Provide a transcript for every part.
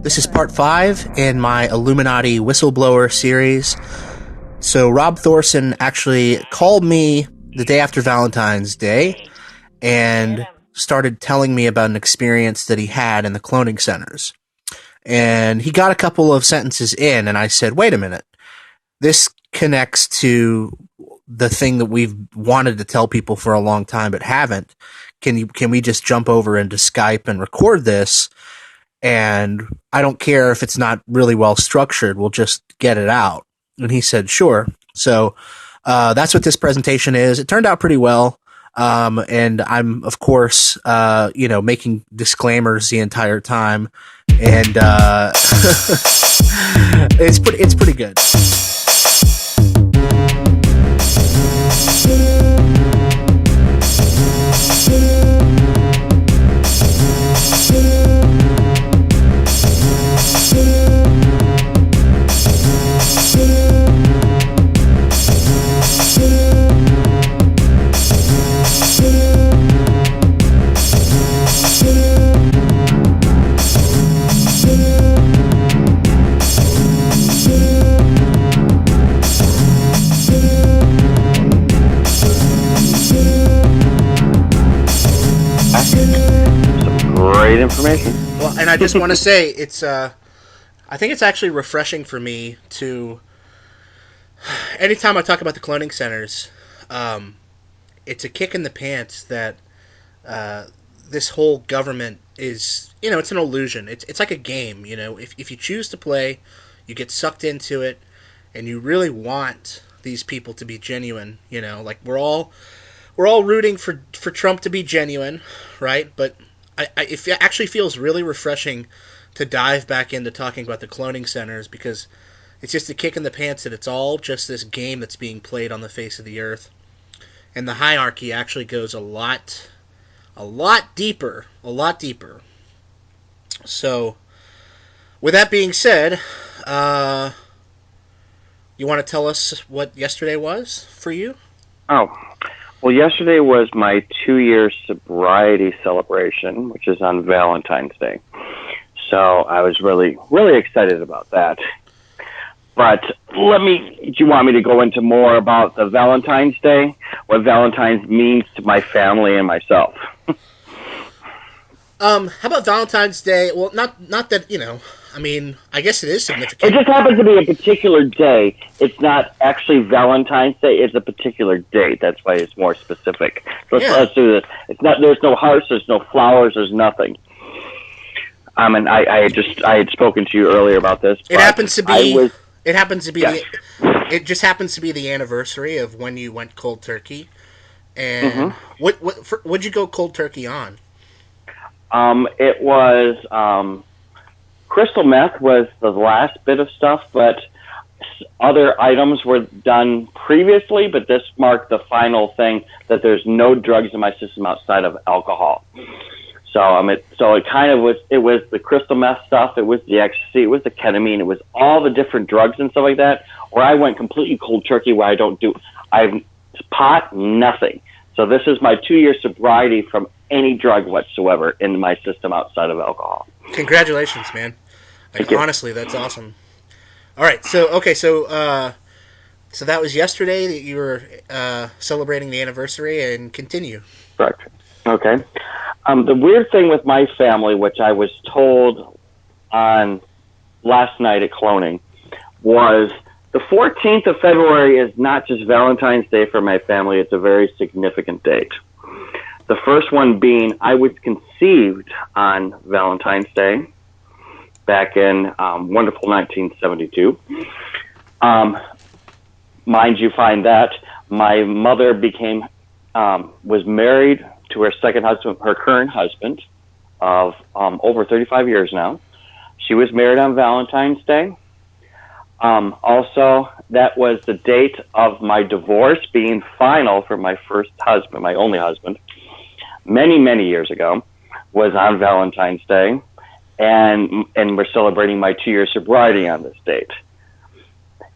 This is part 5 in my Illuminati Whistleblower series. So Rob Thorson actually called me the day after Valentine's Day and started telling me about an experience that he had in the cloning centers. And he got a couple of sentences in, and I said, wait a minute. This connects to the thing that we've wanted to tell people for a long time but haven't. Can we just jump over into Skype and record this? And I don't care if it's not really well structured. We'll just get it out. And he said, sure. So that's what this presentation is. It turned out pretty well. And I'm, of course, making disclaimers the entire time. And it's pretty good. Great information. Well, and I just want to say I think it's actually refreshing for me to, anytime I talk about the cloning centers, it's a kick in the pants that this whole government is, it's an illusion. It's like a game, If you choose to play, you get sucked into it, and you really want these people to be genuine, like we're all rooting for Trump to be genuine, right? But it actually feels really refreshing to dive back into talking about the cloning centers, because it's just a kick in the pants that it's all just this game that's being played on the face of the earth. And the hierarchy actually goes a lot deeper. So, with that being said, you want to tell us what yesterday was for you? Oh, well, yesterday was my 2-year sobriety celebration, which is on Valentine's Day. So I was really, really excited about that. But do you want me to go into more about the Valentine's Day? What Valentine's means to my family and myself? How about Valentine's Day? Well, not that, I guess it is significant. It just happens to be a particular day. It's not actually Valentine's Day. It's a particular date. That's why it's more specific. So let's do this. There's no hearts. There's no flowers. There's nothing. And I had spoken to you earlier about this. It happens to be. Yes. It just happens to be the anniversary of when you went cold turkey. And what'd you go cold turkey on? It was crystal meth was the last bit of stuff, but other items were done previously, but this marked the final thing that there's no drugs in my system outside of alcohol. So it kind of was, it was the crystal meth stuff, it was the ecstasy, it was the ketamine, it was all the different drugs and stuff like that, where I went completely cold turkey, where I've pot, nothing. So this is my 2-year sobriety from any drug whatsoever in my system outside of alcohol. Congratulations, man. Honestly, that's awesome. All right, so that was yesterday that you were celebrating the anniversary, and continue. Correct. Okay. The weird thing with my family, which I was told on last night at cloning, was the 14th of February is not just Valentine's Day for my family. It's a very significant date. The first one being I was conceived on Valentine's Day back in wonderful 1972. Mind you, find that my mother was married to her second husband, her current husband, of over 35 years now. She was married on Valentine's Day. Also, that was the date of my divorce being final for my first husband, my only husband, many, many years ago, was on Valentine's Day. And we're celebrating my 2-year sobriety on this date.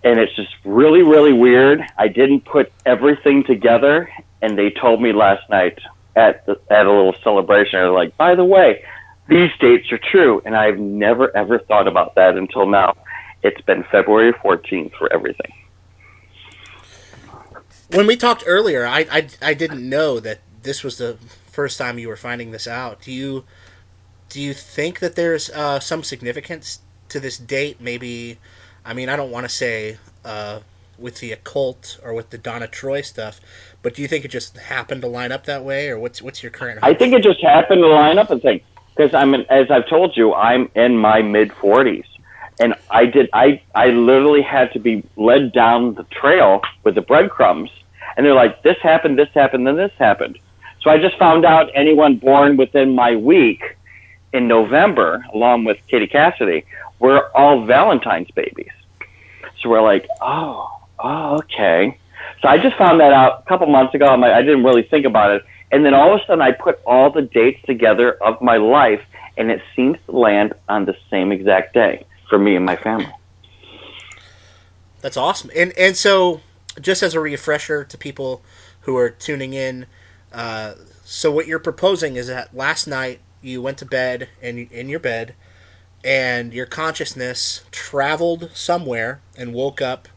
And it's just really, really weird. I didn't put everything together, and they told me last night at a little celebration, they're like, by the way, these dates are true. And I've never, ever thought about that until now. It's been February 14th for everything. When we talked earlier, I didn't know that this was the first time you were finding this out. Do you think that there's some significance to this date? Maybe, I mean, I don't want to say with the occult or with the Donna Troy stuff, but do you think it just happened to line up that way, or what's your current hope? I think it just happened to line up and think, because as I've told you, I'm in my mid-40s, and I literally had to be led down the trail with the breadcrumbs, and they're like, this happened, then this happened. So I just found out anyone born within my week in November, along with Katie Cassidy, we're all Valentine's babies. So we're like, oh, okay. So I just found that out a couple months ago. I didn't really think about it. And then all of a sudden I put all the dates together of my life, and it seems to land on the same exact day for me and my family. That's awesome. And so, just as a refresher to people who are tuning in, so what you're proposing is that last night you went to bed in your bed, and your consciousness traveled somewhere and woke up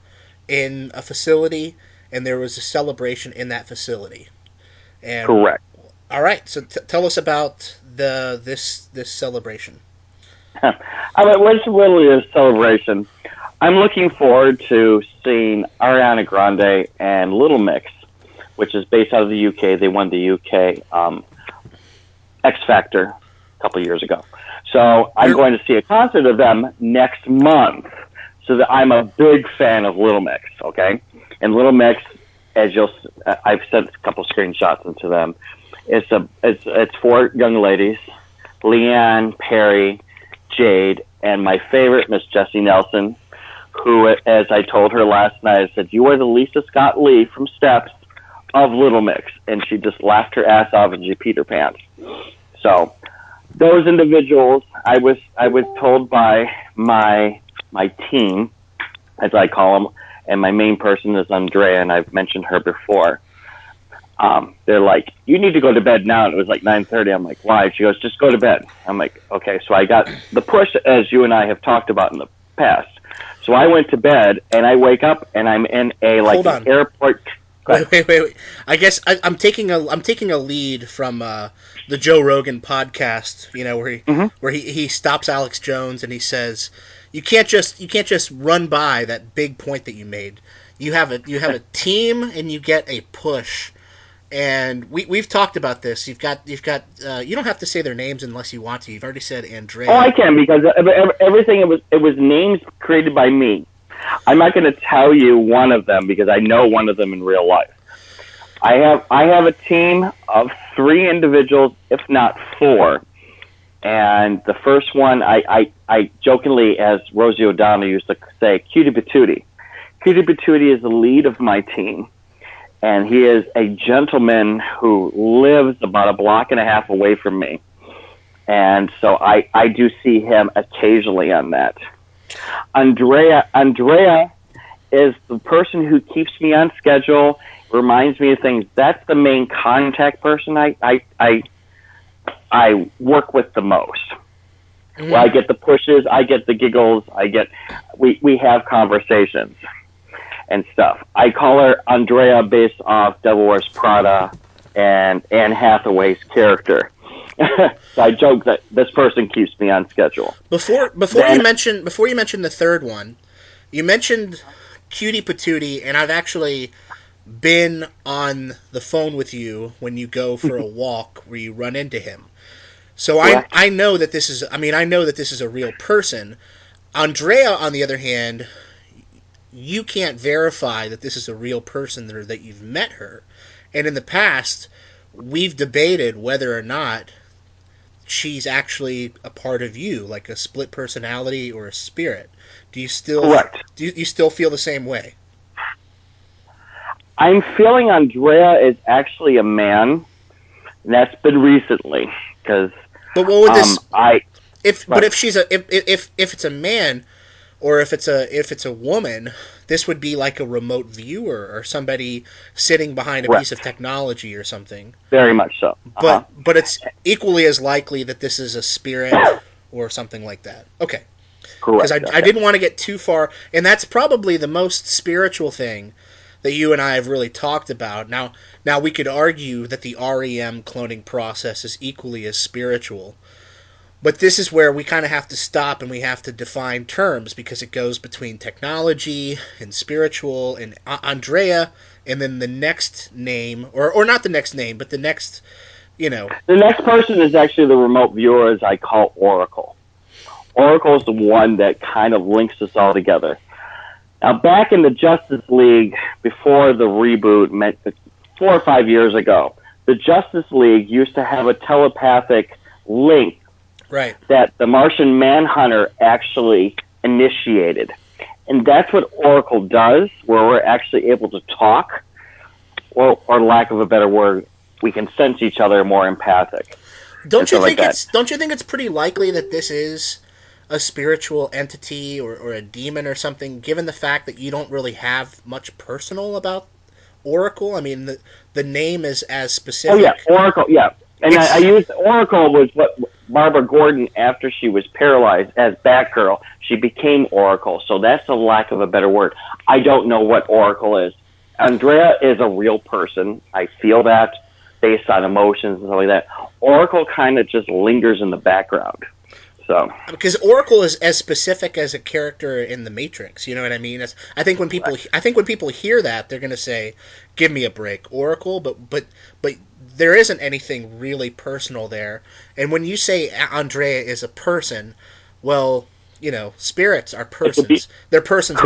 in a facility, and there was a celebration in that facility. And, correct. All right. So tell us about this celebration. What's really a celebration? I'm looking forward to seeing Ariana Grande and Little Mix, which is based out of the UK. They won the UK X Factor a couple years ago. So I'm going to see a concert of them next month. So that I'm a big fan of Little Mix, okay? And Little Mix, I've sent a couple screenshots into them. It's four young ladies, Leanne, Perry, Jade, and my favorite, Miss Jessie Nelson, who, as I told her last night, I said, you are the Lisa Scott Lee from Steps of Little Mix. And she just laughed her ass off and she peed her pants. So those individuals, I was told by my team, as I call them, and my main person is Andrea, and I've mentioned her before. They're like, you need to go to bed now. And it was like 9:30. I'm like, why? She goes, just go to bed. I'm like, okay. So I got the push, as you and I have talked about in the past. So I went to bed, and I wake up, and I'm in an airport. Wait. I guess I'm taking a lead from the Joe Rogan podcast, where he stops Alex Jones and he says, you can't just run by that big point that you made. You have a team and you get a push. And we've talked about this. You've got you don't have to say their names unless you want to. You've already said Andrea. Oh, I can, because everything it was names created by me. I'm not going to tell you one of them because I know one of them in real life. I have a team of 3 individuals, if not 4. And the first one, I jokingly, as Rosie O'Donnell used to say, Cutie Patootie. Cutie Patootie is the lead of my team. And he is a gentleman who lives about a block and a half away from me. And so I do see him occasionally on that. Andrea is the person who keeps me on schedule, reminds me of things. That's the main contact person I work with the most. Mm-hmm. Well, I get the pushes, I get the giggles, we have conversations and stuff. I call her Andrea based off Devil Wears Prada and Anne Hathaway's character. So I joke that this person keeps me on schedule. Before you mention the third one, you mentioned Cutie Patootie, and I've actually been on the phone with you when you go for a walk where you run into him. So I know that this is a real person. Andrea, on the other hand, you can't verify that this is a real person or that you've met her. And in the past, we've debated whether or not she's actually a part of you, like a split personality or a spirit. Do you still feel the same way? I'm feeling Andrea is actually a man, and that's been recently because. But what would this? If it's a man, Or if it's a woman, this would be like a remote viewer or somebody sitting behind a piece of Correct. technology or something. Very much so. But it's equally as likely that this is a spirit or something like that. Okay. Because Correct. I Okay. didn't want to get too far, and that's probably the most spiritual thing that you and I have really talked about. Now we could argue that the REM cloning process is equally as spiritual, but this is where we kind of have to stop and we have to define terms because it goes between technology and spiritual and Andrea, and then the next name, or not the next name, but the next, you know. The next person is actually the remote viewer, as I call Oracle. Oracle is the one that kind of links us all together. Now, back in the Justice League, before the reboot, 4 or 5 years ago, the Justice League used to have a telepathic link Right. that the Martian Manhunter actually initiated. And that's what Oracle does, where we're actually able to talk, or lack of a better word, we can sense each other more empathic. Don't you think it's pretty likely that this is a spiritual entity or a demon or something, given the fact that you don't really have much personal about Oracle? I mean, the name is as specific. Oh, yeah, Oracle, yeah. And I used Oracle was what Barbara Gordon, after she was paralyzed as Batgirl, she became Oracle. So that's the lack of a better word. I don't know what Oracle is. Andrea is a real person. I feel that based on emotions and stuff like that. Oracle kind of just lingers in the background. So Because Oracle is as specific as a character in the Matrix. You know what I mean? I think when people hear that, they're going to say, "Give me a break, Oracle." But there isn't anything really personal there. And when you say Andrea is a person, well, you know, spirits are persons. They're persons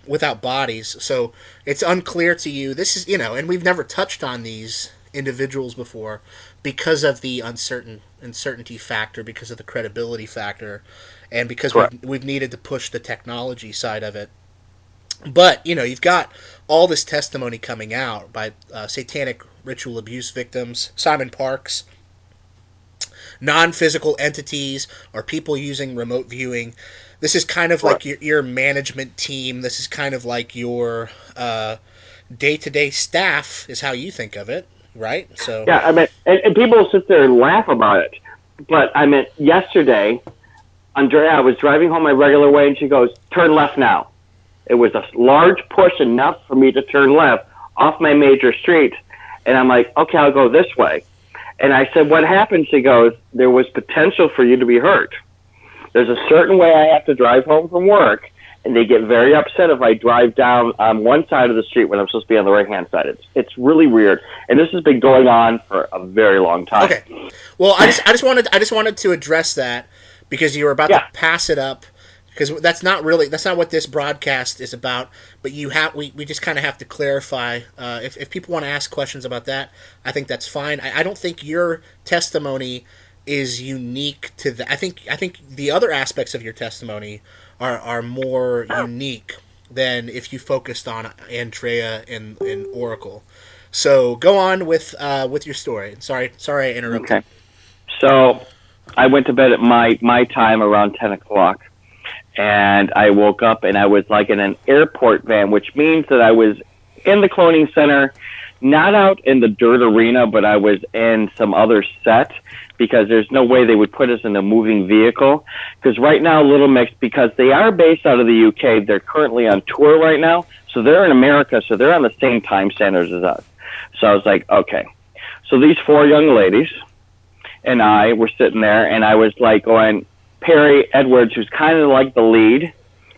without bodies. So it's unclear to you. This is, you know, and we've never touched on these individuals before because of the uncertainty factor, because of the credibility factor, and because we've needed to push the technology side of it. But you know, you've got all this testimony coming out by satanic ritual abuse victims, Simon Parks, non-physical entities, or people using remote viewing. This is kind of like your management team. This is kind of like your day-to-day staff, is how you think of it, right? So yeah, I mean, and people sit there and laugh about it. But I mean, yesterday, Andrea was driving home my regular way, and she goes, "Turn left now." It was a large push enough for me to turn left off my major street. And I'm like, okay, I'll go this way. And I said, what happened? She goes, there was potential for you to be hurt. There's a certain way I have to drive home from work, and they get very upset if I drive down on one side of the street when I'm supposed to be on the right-hand side. It's really weird. And this has been going on for a very long time. Okay. Well, I just wanted to address that because you were about to pass it up. Because that's not what this broadcast is about. But we just kind of have to clarify. If people want to ask questions about that, I think that's fine. I don't think your testimony is unique to that. I think the other aspects of your testimony are more unique than if you focused on Andrea and Oracle. So go on with your story. Sorry I interrupted. Okay. So I went to bed at my time around 10 o'clock. And I woke up and I was like in an airport van, which means that I was in the cloning center, not out in the dirt arena, but I was in some other set because there's no way they would put us in a moving vehicle. Because right now, Little Mix, because they are based out of the UK, they're currently on tour right now. So they're in America, so they're on the same time standards as us. So I was like, okay. So these 4 young ladies and I were sitting there, and I was like going, Perry Edwards, who's kind of like the lead,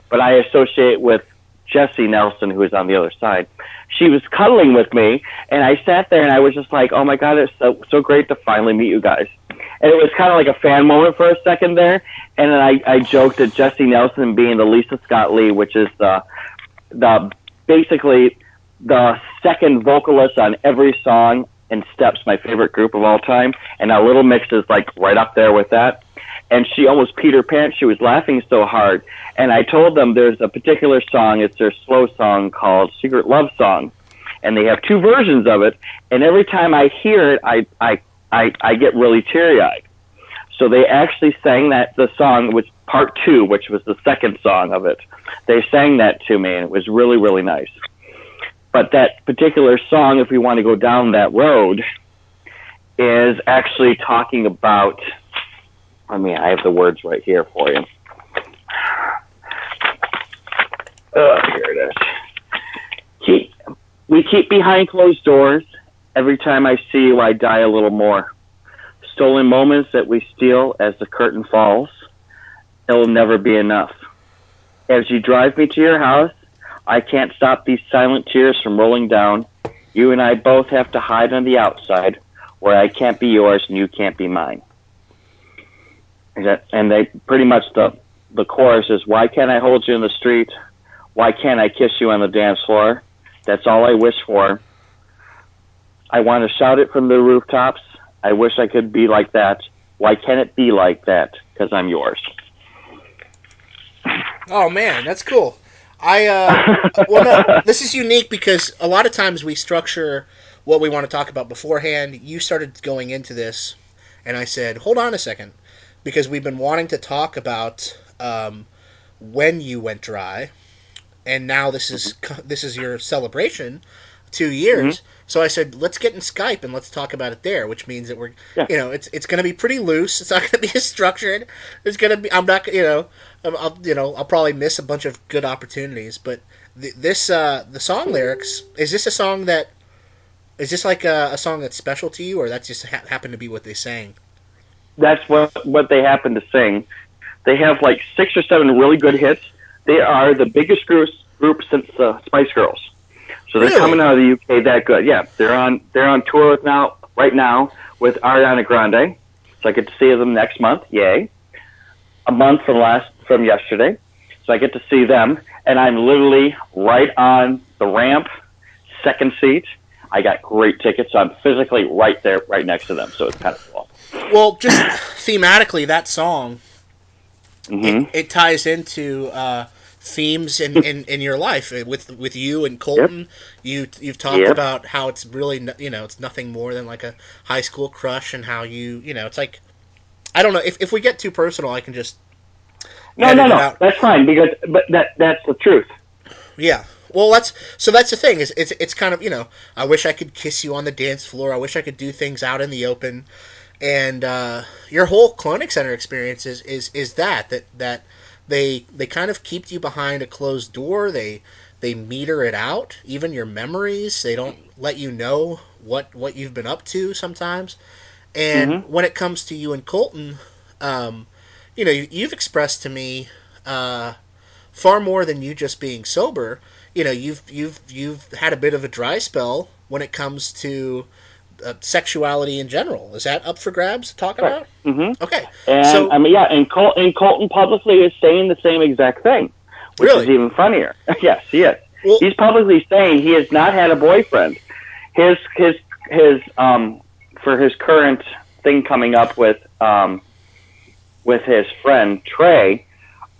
but I associate with Jessie Nelson, who is on the other side. She was cuddling with me, and I sat there, and I was just like, oh, my God, it's so great to finally meet you guys. And it was kind of like a fan moment for a second there, and then I joked at Jessie Nelson being the Lisa Scott Lee, which is the basically the second vocalist on every song in Steps, my favorite group of all time, and now Little Mix is like right up there with that. And she almost peed her pants. She was laughing so hard. And I told them there's a particular song. It's their slow song called Secret Love Song. And they have 2 versions of it. And every time I hear it, I get really teary-eyed. So they actually sang the song, which part 2, which was the second song of it. They sang that to me, and it was really, really nice. But that particular song, if we want to go down that road, is actually talking about, I have the words right here for you. Here it is. We keep behind closed doors. Every time I see you, I die a little more. Stolen moments that we steal as the curtain falls. It'll never be enough. As you drive me to your house, I can't stop these silent tears from rolling down. You and I both have to hide on the outside, where I can't be yours and you can't be mine. And they pretty much, the chorus is, why can't I hold you in the street? Why can't I kiss you on the dance floor? That's all I wish for. I want to shout it from the rooftops. I wish I could be like that. Why can't it be like that? Because I'm yours. Oh, man, that's cool. Well, no, this is unique because a lot of times we structure what we want to talk about beforehand. You started going into this, and I said, hold on a second, because we've been wanting to talk about when you went dry, and now this is your celebration, 2 years. Mm-hmm. So I said, let's get in Skype and let's talk about it there, which means that we're, it's going to be pretty loose. It's not going to be as structured. It's going to be, I'm not, I'll probably miss a bunch of good opportunities. But the song lyrics, is this like a song that's special to you, or that's just happened to be what they sang? That's what they happen to sing. They have like 6 or 7 really good hits. They are the biggest group since Spice Girls. So they're coming out of the UK that good. Yeah, they're on tour right now with Ariana Grande. So I get to see them next month. Yay! A month from yesterday. So I get to see them, and I'm literally right on the ramp, second seat. I got great tickets, so I'm physically right there, right next to them. So it's kind of cool. Well, just thematically, that song, it ties into themes in your life with you and Colton. Yep. You've talked about how it's really, it's nothing more than like a high school crush, and how it's like, I don't know, if we get too personal, I can just no, that's fine, but that's the truth. Yeah. Well, that's the thing, is it's kind of, I wish I could kiss you on the dance floor. I wish I could do things out in the open. And your whole Clinic Center experience is that they kind of keep you behind a closed door. They meter it out, even your memories. They don't let you know what you've been up to sometimes. And when it comes to you and Colton, you've expressed to me far more than you just being sober. You've had a bit of a dry spell when it comes to sexuality in general. Is that up for grabs to talk about? Mm-hmm. Okay. And and Colton publicly is saying the same exact thing, which is even funnier. Yes, he is. Well, he's publicly saying he has not had a boyfriend. His for his current thing coming up with his friend Trey,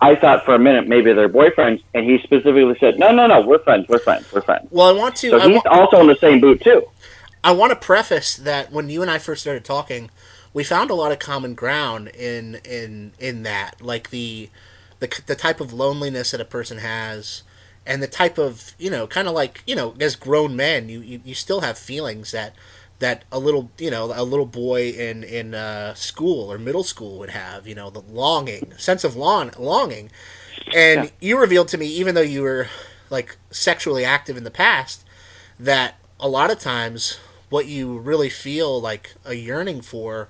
I thought for a minute maybe they're boyfriends, and he specifically said, no, we're friends. Well, I want to. So he's also in the same boot too. I want to preface that when you and I first started talking, we found a lot of common ground in that, like the type of loneliness that a person has, and the type of, kind of like, as grown men, you still have feelings that a little boy in school or middle school would have, the sense of longing. And you revealed to me, even though you were like sexually active in the past, that a lot of times what you really feel like a yearning for,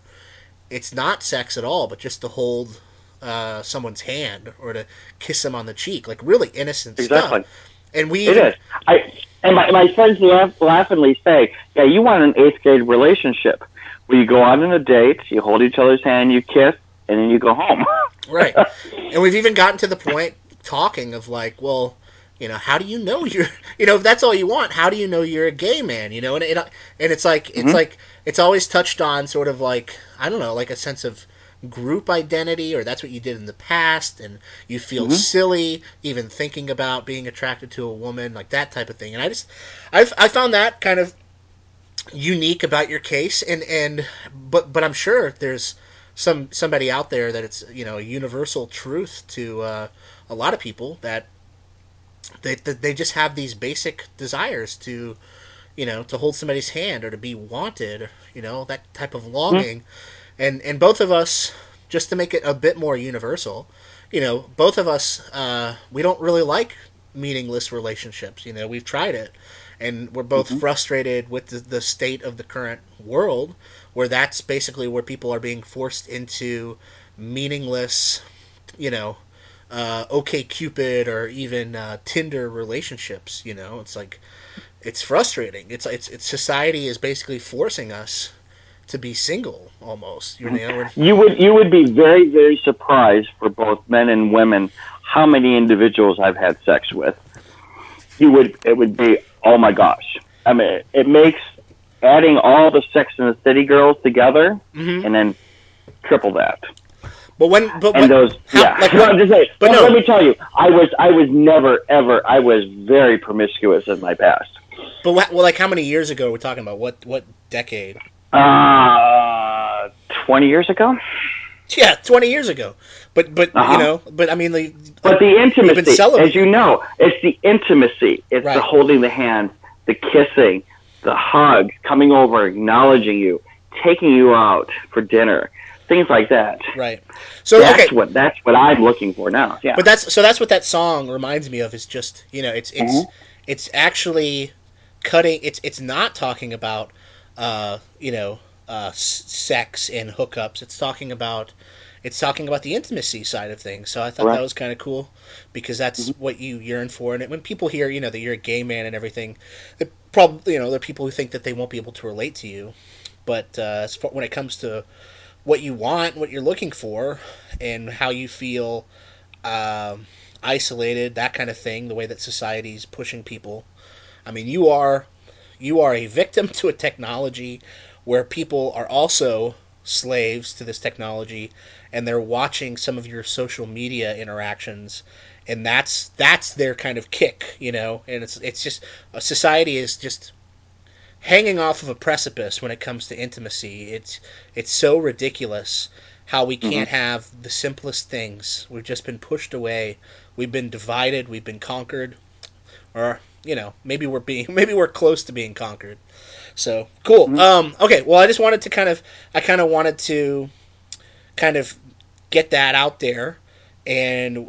it's not sex at all, but just to hold someone's hand or to kiss them on the cheek, like really innocent stuff. And it is. And my friends laughingly say, "Yeah, you want an 8th grade relationship where you go out on a date, you hold each other's hand, you kiss, and then you go home." Right. And we've even gotten to the point talking of like, well, how do you know you're, if that's all you want, how do you know you're a gay man, and it's like, it's always touched on sort of like, I don't know, like a sense of group identity, or that's what you did in the past, and you feel silly even thinking about being attracted to a woman, like that type of thing. And I found that kind of unique about your case, but I'm sure there's somebody out there that it's a universal truth to a lot of people that they just have these basic desires to to hold somebody's hand or to be wanted, that type of longing. And both of us, just to make it a bit more universal, both of us, we don't really like meaningless relationships. We've tried it, and we're both frustrated with the state of the current world, where that's basically where people are being forced into meaningless, OK Cupid or even Tinder relationships. It's like it's frustrating. It's society is basically forcing us to be single almost. You would be very, very surprised for both men and women how many individuals I've had sex with. It would be, oh my gosh. I mean, it makes adding all the Sex and the City girls together and then triple that. I'm just saying. But no, let me tell you, I was never ever. I was very promiscuous in my past. But how many years ago are we talking about? What decade? 20 years ago. Yeah, 20 years ago. But but I mean but the intimacy, as you know, it's the intimacy. It's the holding the hand, the kissing, the hug, coming over, acknowledging you, taking you out for dinner. Things like that. Right. So that's what I'm looking for now. Yeah. But that's what that song reminds me of. Is just it's actually cutting. It's not talking about sex and hookups. It's talking about the intimacy side of things. So I thought that was kind of cool because that's what you yearn for. And when people hear that you're a gay man and everything, they probably there are people who think that they won't be able to relate to you. But when it comes to what you want, what you're looking for, and how you feel isolated, that kind of thing, the way that society's pushing people. I mean, you are a victim to a technology where people are also slaves to this technology, and they're watching some of your social media interactions, and that's their kind of kick, and it's just society is just hanging off of a precipice when it comes to intimacy. It's so ridiculous how we can't have the simplest things. We've just been pushed away. We've been divided. We've been conquered, or maybe we're close to being conquered. So cool. Okay. Well, I just wanted to kind of get that out there. And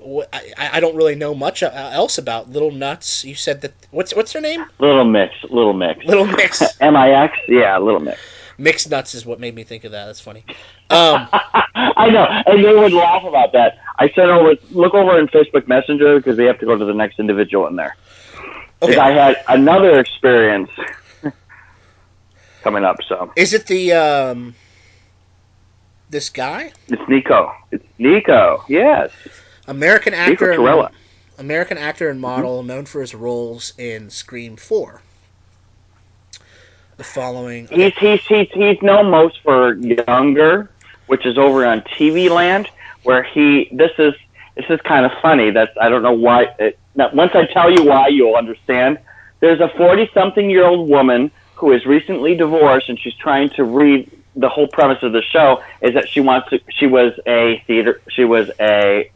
I don't really know much else about Little Nuts. You said that what's her name? Little Mix. Little Mix. MIX. Yeah, Little Mix. Mixed Nuts is what made me think of that. That's funny. I know, and they would laugh about that. I said, look over in Facebook Messenger because we have to go to the next individual in there. Okay. I had another experience coming up. So is it the this guy? It's Nico. It's Nico. Yes. American actor. Nico Tortorella. American actor and model known for his roles in Scream 4. The following. Okay. He's known most for Younger, which is over on TV Land, where this is kind of funny. I don't know why. Once I tell you why, you'll understand. There's a 40-something-year-old woman who is recently divorced, and she's trying to read. The whole premise of the show is that she was a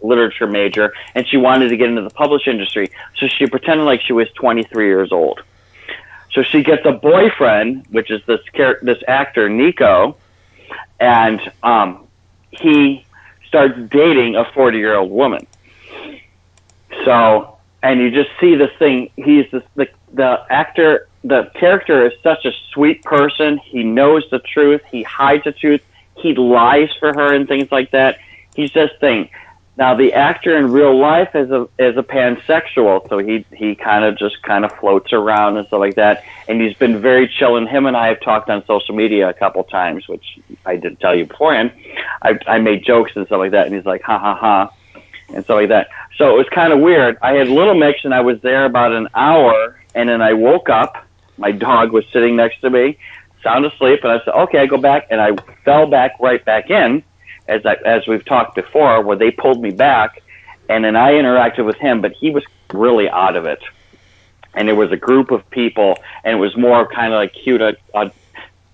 literature major, and she wanted to get into the publish industry. So she pretended like she was 23 years old. So she gets a boyfriend, which is this actor, Nico, and he starts dating a 40-year-old woman. So, and you just see this thing. He's the actor. The character is such a sweet person. He knows the truth. He hides the truth. He lies for her and things like that. He's this thing. Now, the actor in real life is a pansexual, so he kind of floats around and stuff like that. And he's been very chill. And him and I have talked on social media a couple times, which I didn't tell you beforehand. I made jokes and stuff like that, and he's like, ha ha ha, and stuff like that. So it was kind of weird. I had Little Mix, and I was there about an hour, and then I woke up. My dog was sitting next to me, sound asleep, and I said, okay, I go back, and I fell right back in, as we've talked before, where they pulled me back, and then I interacted with him, but he was really out of it. And there was a group of people, and it was more kind of like cute,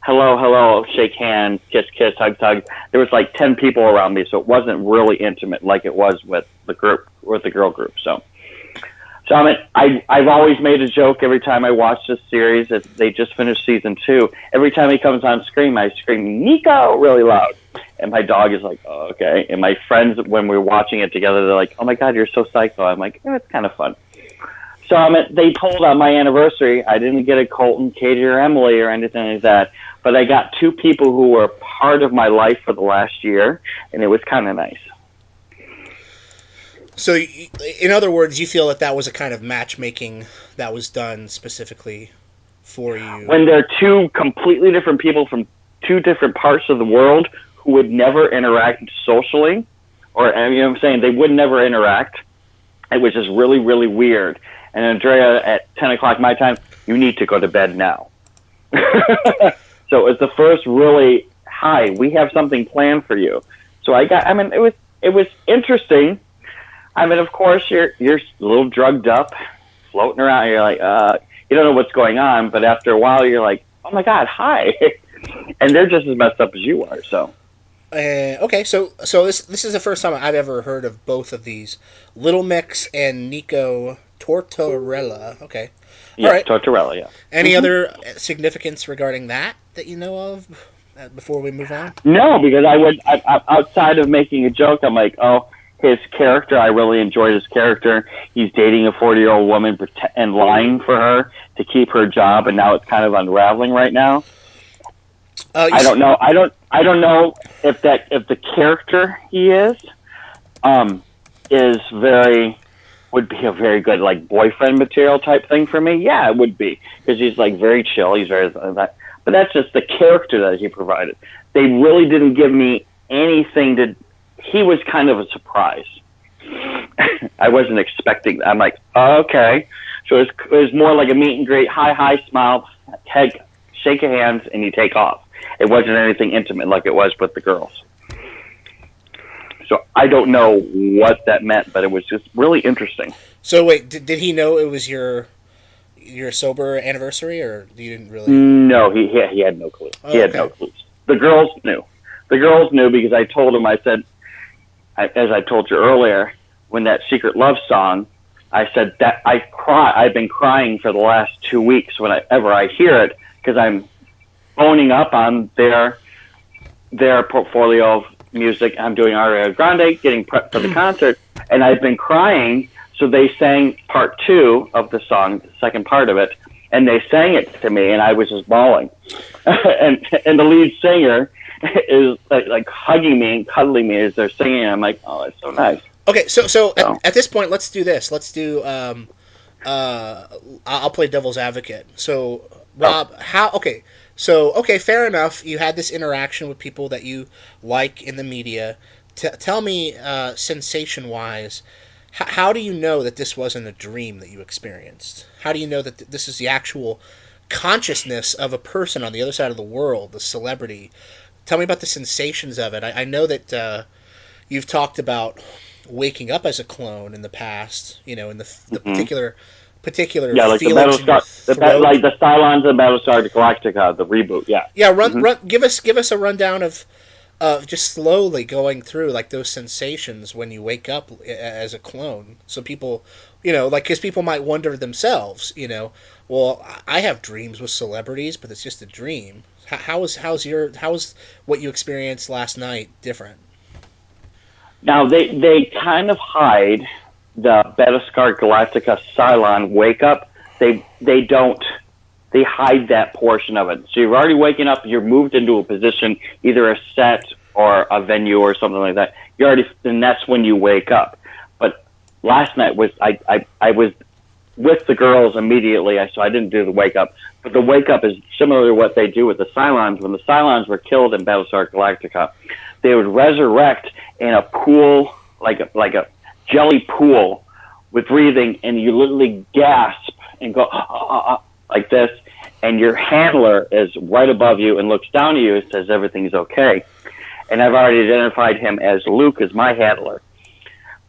hello, hello, shake hands, kiss, kiss, hug, hug. There was like 10 people around me, so it wasn't really intimate like it was with the group, with the girl group. So I mean, I've always made a joke every time I watch this series. They just finished season 2. Every time he comes on screen, I scream Nico really loud, and my dog is like, oh, okay. And my friends, when we're watching it together, they're like, oh my god, you're so psycho. I'm like, it's kind of fun. So I mean, they told on my anniversary I didn't get a Colton, Katie, or Emily or anything like that, but I got 2 people who were part of my life for the last year, and it was kind of nice. So, in other words, you feel that was a kind of matchmaking that was done specifically for you. When they're 2 completely different people from 2 different parts of the world who would never interact socially, or, you know what I'm saying, they would never interact. It was just really, really weird. And Andrea, at 10 o'clock my time, you need to go to bed now. So it was the first really, hi, we have something planned for you. So it was interesting. I mean, of course, you're a little drugged up, floating around. You're like, you don't know what's going on, but after a while, you're like, oh my god, hi, and they're just as messed up as you are. So, okay, so this is the first time I've ever heard of both of these, Little Mix and Nico Tortorella. Okay, yeah, all right. Tortorella, yeah. Any other significance regarding that you know of before we move on? No, because I outside of making a joke, I'm like, oh. His character, I really enjoyed his character. He's dating a 40-year-old woman and lying for her to keep her job, and now it's kind of unraveling right now. I don't know. I don't know if the character he is would be a very good like boyfriend material type thing for me. Yeah, it would be, because he's like very chill. He's very but that's just the character that he provided. They really didn't give me anything to. He was kind of a surprise. I wasn't expecting that. I'm like, oh, okay. So it was more like a meet and greet, hi, smile, shake your hands, and you take off. It wasn't anything intimate like it was with the girls. So I don't know what that meant, but it was just really interesting. So wait, did he know it was your sober anniversary, or you didn't really? No, he had no clue. He had no clues. The girls knew. The girls knew because I told him, I said, as I told you earlier, when that Secret Love song, I said that I've been crying for the last 2 weeks whenever I hear it, because I'm owning up on their portfolio of music. I'm doing Ariana Grande, getting prepped for the concert, and I've been crying. So they sang part 2 of the song, the second part of it, and they sang it to me, and I was just bawling. and the lead singer is like hugging me and cuddling me as they're singing. I'm like, oh, it's so nice. Okay, so at this point, let's do this. Let's do. I'll play devil's advocate. So, Rob, fair enough. You had this interaction with people that you like in the media. Tell me, sensation-wise, how do you know that this wasn't a dream that you experienced? How do you know that this is the actual consciousness of a person on the other side of the world, the celebrity? Tell me about the sensations of it. I know that you've talked about waking up as a clone in the past. You know, in the particular like feelings the Battlestar, like the Cylons of Battlestar Galactica, the reboot. Yeah. Run. Give us a rundown of just slowly going through like those sensations when you wake up as a clone. So people, because people might wonder themselves, well, I have dreams with celebrities, but it's just a dream. How is what you experienced last night different? Now they kind of hide the Battlestar Galactica Cylon wake up. They hide that portion of it. So you're already waking up. You're moved into a position, either a set or a venue or something like that. And that's when you wake up. But last night was I was with the girls immediately, so I didn't do the wake up. But the wake up is similar to what they do with the Cylons. When the Cylons were killed in Battlestar Galactica, they would resurrect in a pool, like a jelly pool with breathing, and you literally gasp and go like this, and your handler is right above you and looks down at you and says everything's okay. And I've already identified him as Luke as my handler,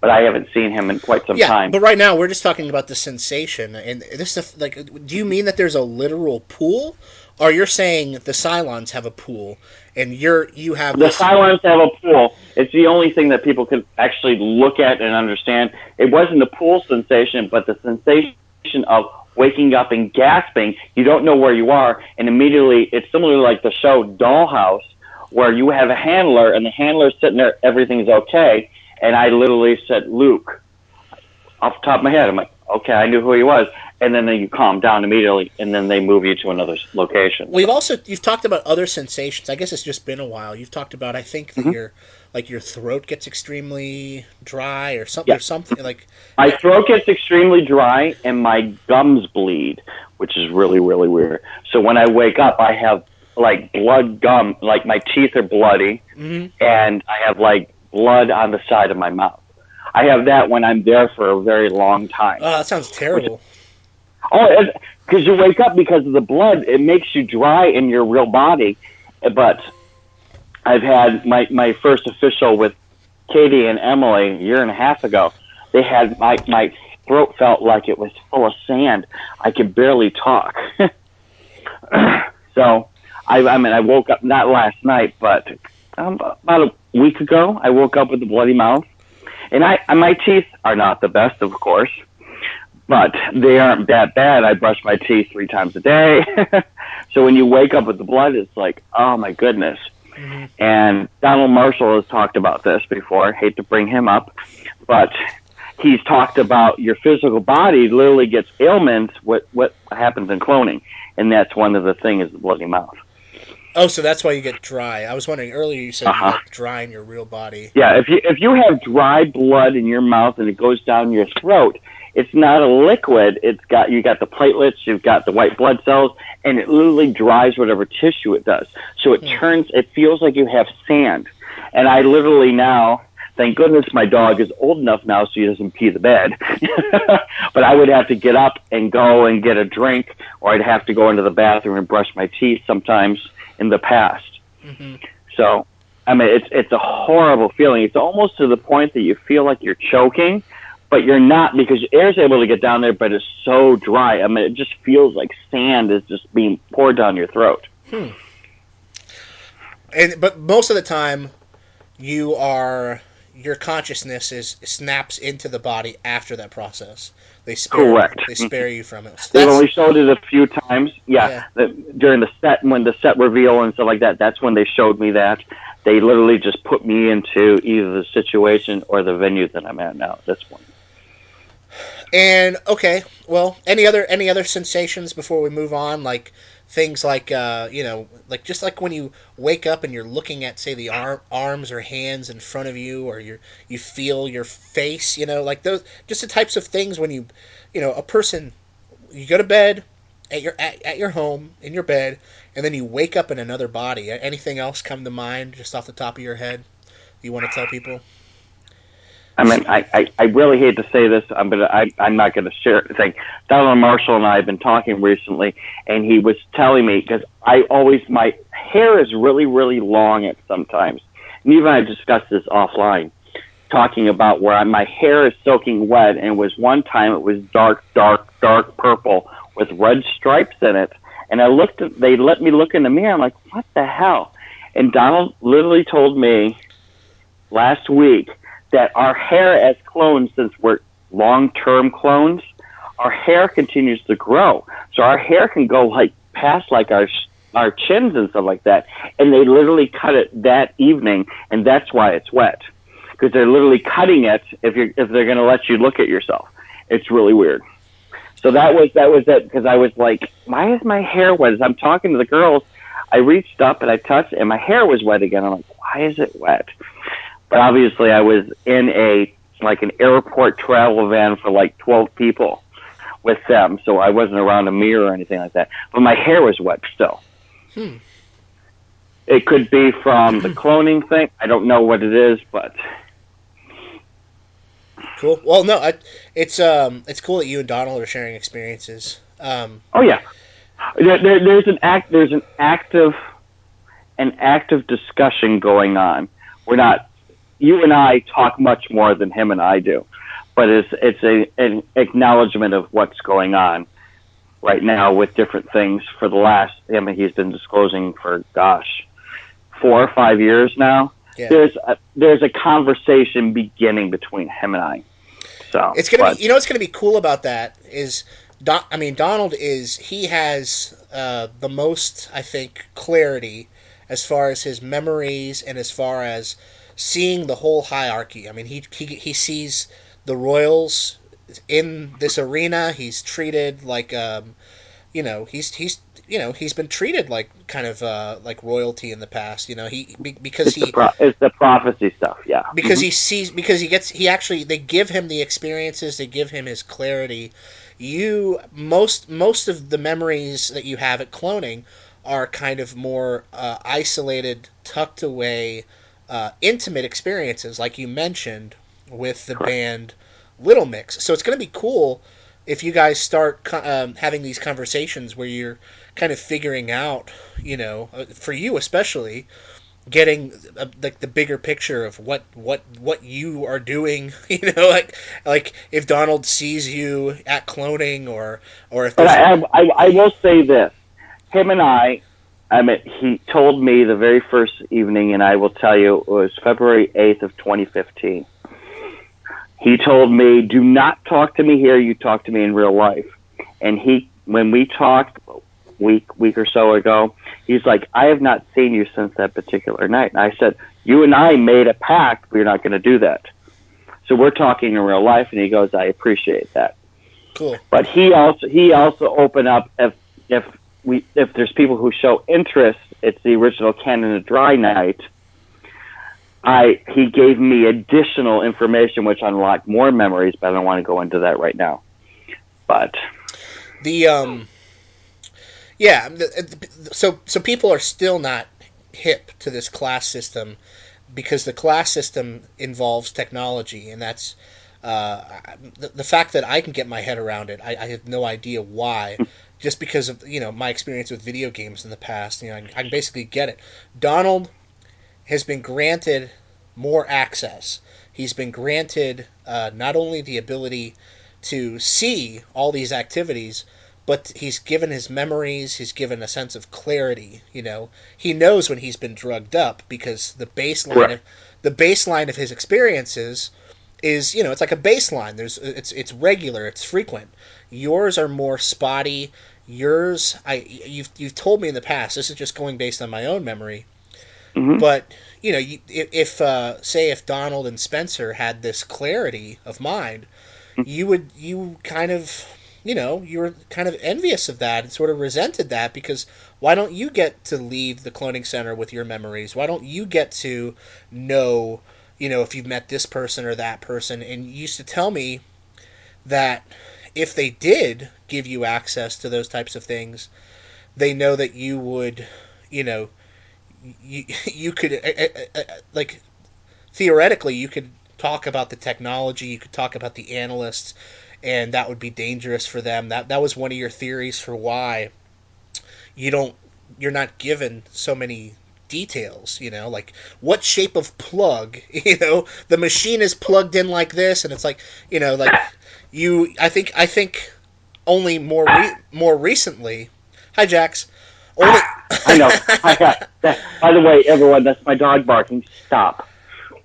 but I haven't seen him in quite some time. But right now we're just talking about the sensation, and this do you mean that there's a literal pool, Or you're saying the Cylons have a pool, and you have The this. Cylons have a pool. It's the only thing that people can actually look at and understand. It wasn't the pool sensation, but the sensation of waking up and gasping. You don't know where you are, and immediately it's similar like the show Dollhouse, where you have a handler, and the handler's sitting there, everything's okay, and I literally said, Luke, off the top of my head. I'm like, okay, I knew who he was. And then you calm down immediately, and then they move you to another location. You've talked about other sensations. I guess it's just been a while. You've talked about, I think, that your throat gets extremely dry or something. Yeah. Or something like my throat gets extremely dry, and my gums bleed, which is really, really weird. So when I wake up, I have like blood gum, like my teeth are bloody, and I have like blood on the side of my mouth. I have that when I'm there for a very long time. Oh, that sounds terrible. Because you wake up because of the blood, it makes you dry in your real body. But I've had my first official with Katie and Emily a year and a half ago. They had my throat felt like it was full of sand. I could barely talk. So I woke up not last night, but about a week ago. I woke up with a bloody mouth, and my teeth are not the best, of course. But they aren't that bad. I brush my teeth 3 times a day. So when you wake up with the blood, it's like, oh, my goodness. And Donald Marshall has talked about this before. I hate to bring him up. But he's talked about your physical body literally gets ailments, what happens in cloning. And that's one of the things is the bloody mouth. Oh, so that's why you get dry. I was wondering earlier you said you get dry in your real body. Yeah, if you have dry blood in your mouth and it goes down your throat, it's not a liquid. You got the platelets, you've got the white blood cells, and it literally dries whatever tissue it does. So it feels like you have sand. And I literally now, thank goodness my dog is old enough now so he doesn't pee the bed. But I would have to get up and go and get a drink, or I'd have to go into the bathroom and brush my teeth sometimes in the past. So, I mean, it's a horrible feeling. It's almost to the point that you feel like you're choking, but you're not, because air's able to get down there, but it's so dry. I mean, it just feels like sand is just being poured down your throat. But most of the time, your consciousness snaps into the body after that process. Correct. They spare you from it. So they've only showed it a few times. During the set, when the set reveal and stuff like that, that's when they showed me that. They literally just put me into either the situation or the venue that I'm at now at this point. And okay, well, any other sensations before we move on? Like things like like just like when you wake up and you're looking at, say, the arms or hands in front of you, or you feel your face, like those, just the types of things when a person, you go to bed at your home in your bed, and then you wake up in another body. Anything else come to mind just off the top of your head you want to tell people? I mean, I really hate to say this, but I'm not going to share anything. Donald Marshall and I have been talking recently, and he was telling me, because my hair is really, really long at sometimes. And even I discussed this offline, talking about where my hair is soaking wet, and one time it was dark, dark, dark purple with red stripes in it. And they let me look in the mirror. I'm like, what the hell? And Donald literally told me last week that our hair as clones, since we're long-term clones, our hair continues to grow. So our hair can go like past like our chins and stuff like that. And they literally cut it that evening, and that's why it's wet. Because they're literally cutting it if they're going to let you look at yourself. It's really weird. So that was it, because I was like, why is my hair wet? As I'm talking to the girls, I reached up and I touched it, and my hair was wet again. I'm like, why is it wet? But obviously I was in an airport travel van for like 12 people with them, so I wasn't around a mirror or anything like that. But my hair was wet still. It could be from the cloning thing. I don't know what it is, but... Cool. Well, no, it's cool that you and Donald are sharing experiences. Oh yeah, there's an active discussion going on. We're not. You and I talk much more than him and I do, but it's an acknowledgement of what's going on right now with different things for the last, I mean, he's been disclosing for, 4 or 5 years now. Yeah. There's a conversation beginning between him and I. So it's gonna be, what's gonna be cool about that is, Donald he has the most, I think, clarity as far as his memories and as far as seeing the whole hierarchy. I mean, he sees the royals in this arena. He's treated like he's been treated like kind of like royalty in the past. Because it's the prophecy stuff, yeah. Because he sees, because they give him the experiences, they give him his clarity. Most of the memories that you have at cloning are kind of more isolated, tucked away, intimate experiences, like you mentioned with the band Little Mix. So it's going to be cool if you guys start having these conversations where you're kind of figuring out, for you especially, getting like the bigger picture of what you are doing, like if Donald sees you at cloning, or if. But I will say this: him and I mean, he told me the very first evening, and I will tell you, it was February 8th of 2015. He told me, "Do not talk to me here. You talk to me in real life." And when we talked week or so ago, he's like, "I have not seen you since that particular night." And I said, "You and I made a pact. We're not going to do that. So we're talking in real life." And he goes, "I appreciate that." Cool. But he also opened up, if there's people who show interest, it's the original Canada Dry night. He gave me additional information which unlocked more memories, but I don't want to go into that right now. But so people are still not hip to this class system, because the class system involves technology, and that's the fact that I can get my head around it. I have no idea why, just because of my experience with video games in the past. I can basically get it. Donald has been granted more access. He's been granted not only the ability to see all these activities, but he's given his memories, he's given a sense of clarity. He knows when he's been drugged up, because the baseline of his experiences is, it's like a baseline. It's regular, it's frequent. Yours are more spotty. You've told me in the past, this is just going based on my own memory, but if Donald and Spencer had this clarity of mind, you were kind of envious of that and sort of resented that, because why don't you get to leave the cloning center with your memories? Why don't you get to know, if you've met this person or that person? And you used to tell me that if they did give you access to those types of things, they know that you would, you could, like, theoretically, you could talk about the technology, you could talk about the analysts, and that would be dangerous for them. That was one of your theories for why you're not given so many details, like what shape of plug, the machine is plugged in like this, and it's like, I think only more recently. Hi, Jax. I know. By the way, everyone, that's my dog barking. Stop.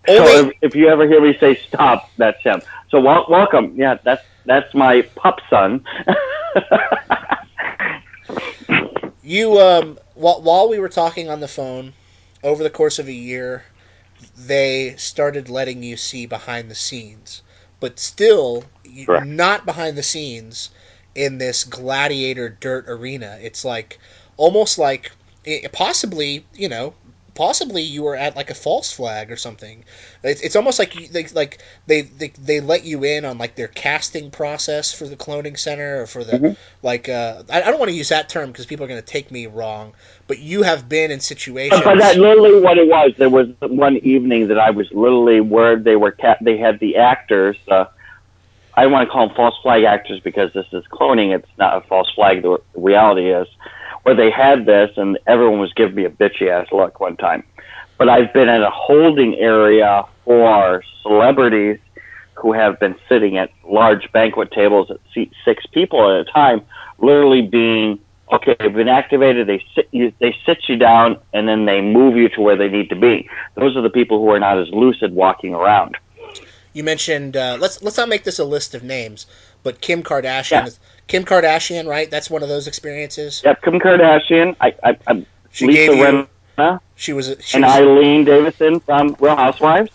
So if you ever hear me say stop, that's him. So welcome. Yeah, that's my pup son. While we were talking on the phone, over the course of a year, they started letting you see behind the scenes, but still not behind the scenes in this gladiator dirt arena. It's like, almost like, possibly you were at like a false flag or something. It's almost like they let you in on like their casting process for the cloning center, or for the I don't want to use that term because people are going to take me wrong, but you have been in situations. But that's literally what it was. There was one evening that I was literally where they had the actors. I don't want to call them false flag actors because this is cloning. It's not a false flag. The reality is, where they had this, and everyone was giving me a bitchy ass look one time. But I've been in a holding area for celebrities who have been sitting at large banquet tables that seat 6 people at a time, literally being, okay, they've been activated, they sit you down, and then they move you to where they need to be. Those are the people who are not as lucid walking around. You mentioned let's not make this a list of names, but Kim Kardashian. Yeah. Kim Kardashian, right? That's one of those experiences. Yep, Kim Kardashian. She Lisa Rinna. She was Eileen Davison from Real Housewives.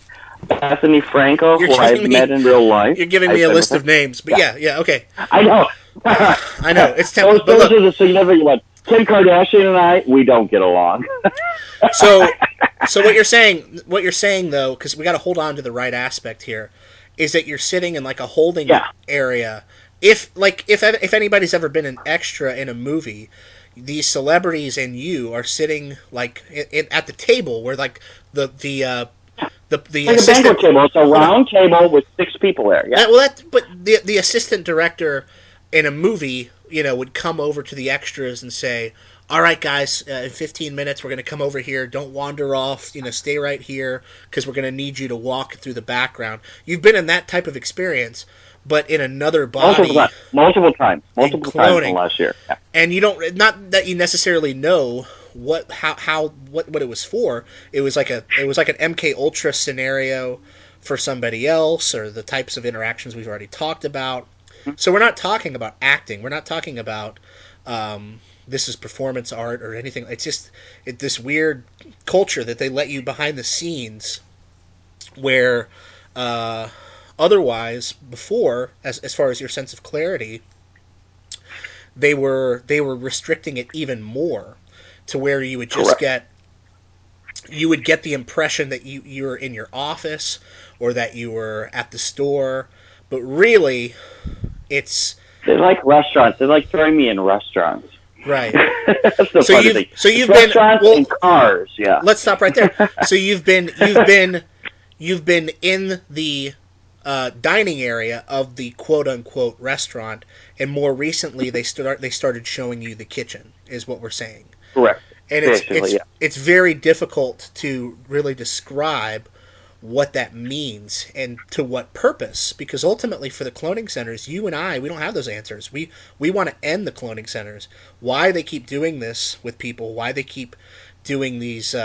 Bethany Frankel, who I've met in real life. You're giving me a list of names, but yeah, okay. I know. I know. It's those are the significant ones. Kim Kardashian and I, we don't get along. So what you're saying though, because we got to hold on to the right aspect here, is that you're sitting in like a holding area. If anybody's ever been an extra in a movie, these celebrities and you are sitting like at the table where like the like a banquet table. It's a round table with 6 people there. Yeah. But the assistant director in a movie, would come over to the extras and say, "All right, guys, in 15 minutes we're going to come over here. Don't wander off. Stay right here because we're going to need you to walk through the background." You've been in that type of experience, but in another body, multiple times in the last year. Yeah. And you don't, not that you necessarily know what it was for. It was like an MK Ultra scenario for somebody else, or the types of interactions we've already talked about. So we're not talking about acting. We're not talking about this is performance art or anything. It's just this weird culture that they let you behind the scenes, where otherwise before, as far as your sense of clarity, they were restricting it even more, to where you would just get the impression that you were in your office or that you were at the store, but really they like restaurants. They like throwing me in restaurants. Right. That's the funny thing. So you've restaurants been and cars. Yeah. Let's stop right there. So you've been in the dining area of the quote unquote restaurant, and more recently they started showing you the kitchen, is what we're saying. Correct. And it's very difficult to really describe what that means and to what purpose, because ultimately for the cloning centers, you and I, we don't have those answers. We want to end the cloning centers. Why they keep doing this with people, why they keep doing these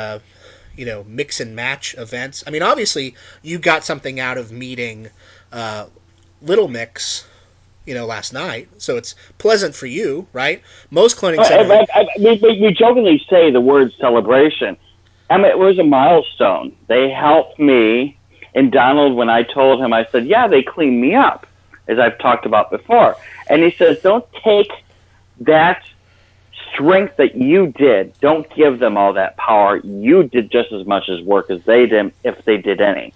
mix and match events. I mean, obviously you got something out of meeting Little Mix last night, so it's pleasant for you, right? Most cloning centers... we jokingly say the word celebration. I mean, it was a milestone. They helped me. And Donald, when I told him, I said, yeah, they cleaned me up, as I've talked about before. And he says, don't take that strength that you did. Don't give them all that power. You did just as much as work as they did, if they did any.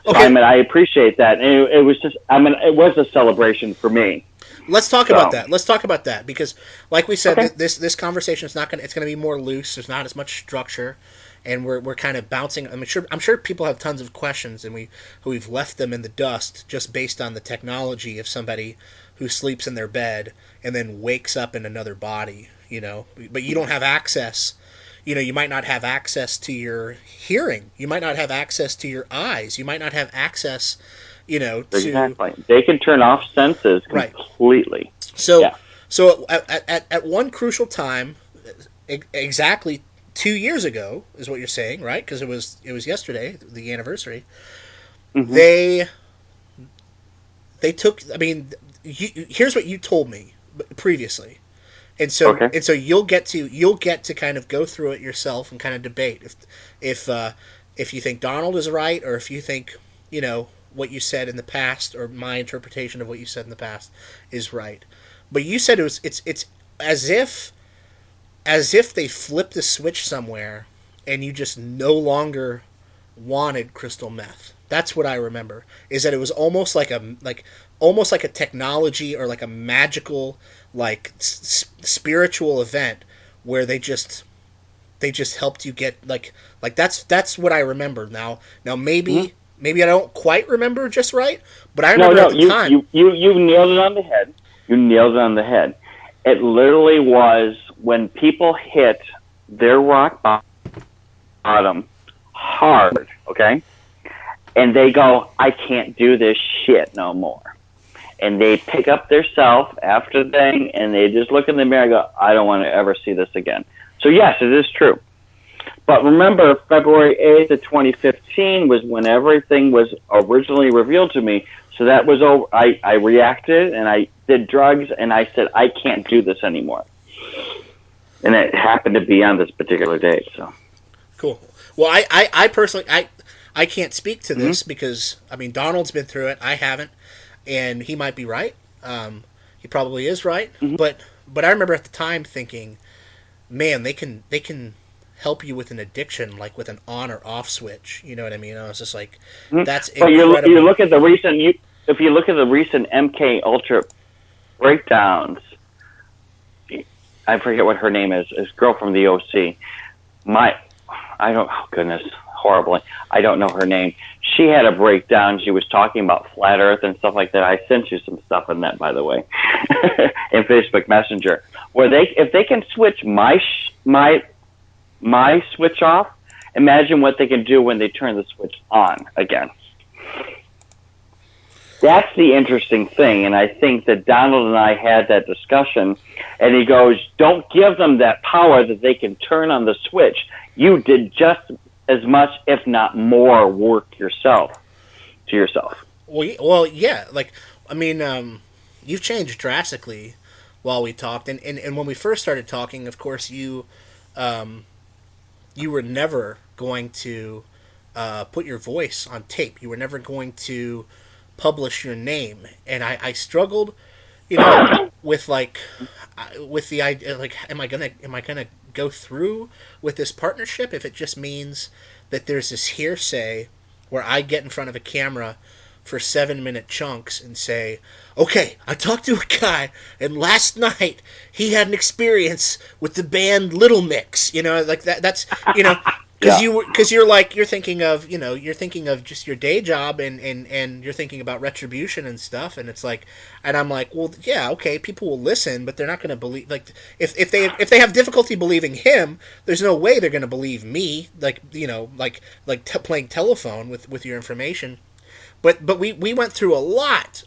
Okay. So, I appreciate that. And it was just, it was a celebration for me. Let's talk about that. Let's talk about that, because, like we said, this conversation is it's going to be more loose. There's not as much structure, and we're kind of bouncing. I'm sure people have tons of questions, and we've left them in the dust just based on the technology of somebody who sleeps in their bed and then wakes up in another body. But you don't have access. You might not have access to your hearing. You might not have access to your eyes. You might not have access. Exactly. They can turn off senses completely. Right. So at one crucial time, exactly 2 years ago, is what you're saying, right? Because it was yesterday, the anniversary. Mm-hmm. They took. I mean, here's what you told me previously, and so you'll get to kind of go through it yourself and kind of debate if you think Donald is right, or if you think what you said in the past, or my interpretation of what you said in the past is right. But you said it's as if they flipped a switch somewhere and you just no longer wanted crystal meth. That's what I remember, is that it was almost like a technology, or like a magical, like spiritual event where they just helped you get like that's what I remember. Now maybe mm-hmm. Maybe I don't quite remember just right, but I remember at the time. You nailed it on the head. You nailed it on the head. It literally was when people hit their rock bottom hard, okay? and they go, I can't do this shit no more. And they pick up their self after the thing, and they just look in the mirror and go, I don't want to ever see this again. So yes, it is true. But remember, February 8th of 2015 was when everything was originally revealed to me. So that was over. I reacted, and I did drugs, and I said, I can't do this anymore. And it happened to be on this particular date. So Cool. Well, I personally, I can't speak to this because, I mean, Donald's been through it. I haven't. And he might be right. He probably is right. But I remember at the time thinking, man, they can help you with an addiction, like with an on or off switch. You know what I mean? I was just like, that's but incredible. you look at the recent if you look at the recent MK Ultra breakdowns, I forget what her name is. This girl from the OC. Oh goodness, horribly. I don't know her name. She had a breakdown. She was talking about flat Earth and stuff like that. I sent you some stuff on that, by the way, in Facebook Messenger. Where if they can switch my switch off, imagine what they can do when they turn the switch on again. That's the interesting thing, and I think that Donald and I had that discussion, and he goes, don't give them that power that they can turn on the switch. You did just as much, if not more, work to yourself. Well, yeah. Like, I mean, you've changed drastically while we talked, and when we first started talking, of course, you were never going to put your voice on tape. You were never going to publish your name, and I struggled, with with the idea, like, am I gonna go through with this partnership if it just means that there's this hearsay where I get in front of a camera for 7-minute chunks and say, okay, I talked to a guy, and last night he had an experience with the band Little Mix. Like that's because you're thinking of just your day job, and you're thinking about retribution and stuff, and it's like, and I'm like, well, yeah, okay, people will listen, but they're not going to believe, like, if they have difficulty believing him, there's no way they're going to believe me, like, playing telephone with your information. But we went through a lot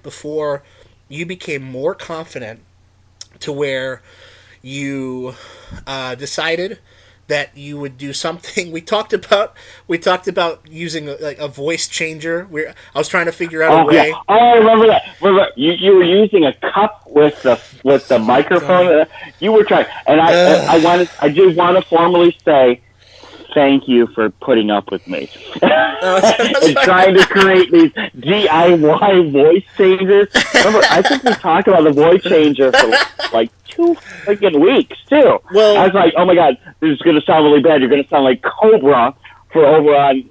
before you became more confident to where you decided that you would do something. We talked about using a voice changer. I was trying to figure out a way. Yeah. Oh, I remember that. Remember, you were using a cup with the microphone. You were trying, and I did want to formally say, thank you for putting up with me. And trying to create these DIY voice changers. Remember, I think we talked about the voice changer for like 2 freaking weeks, too. Well, I was like, oh my God, this is going to sound really bad. You're going to sound like Cobra for over on,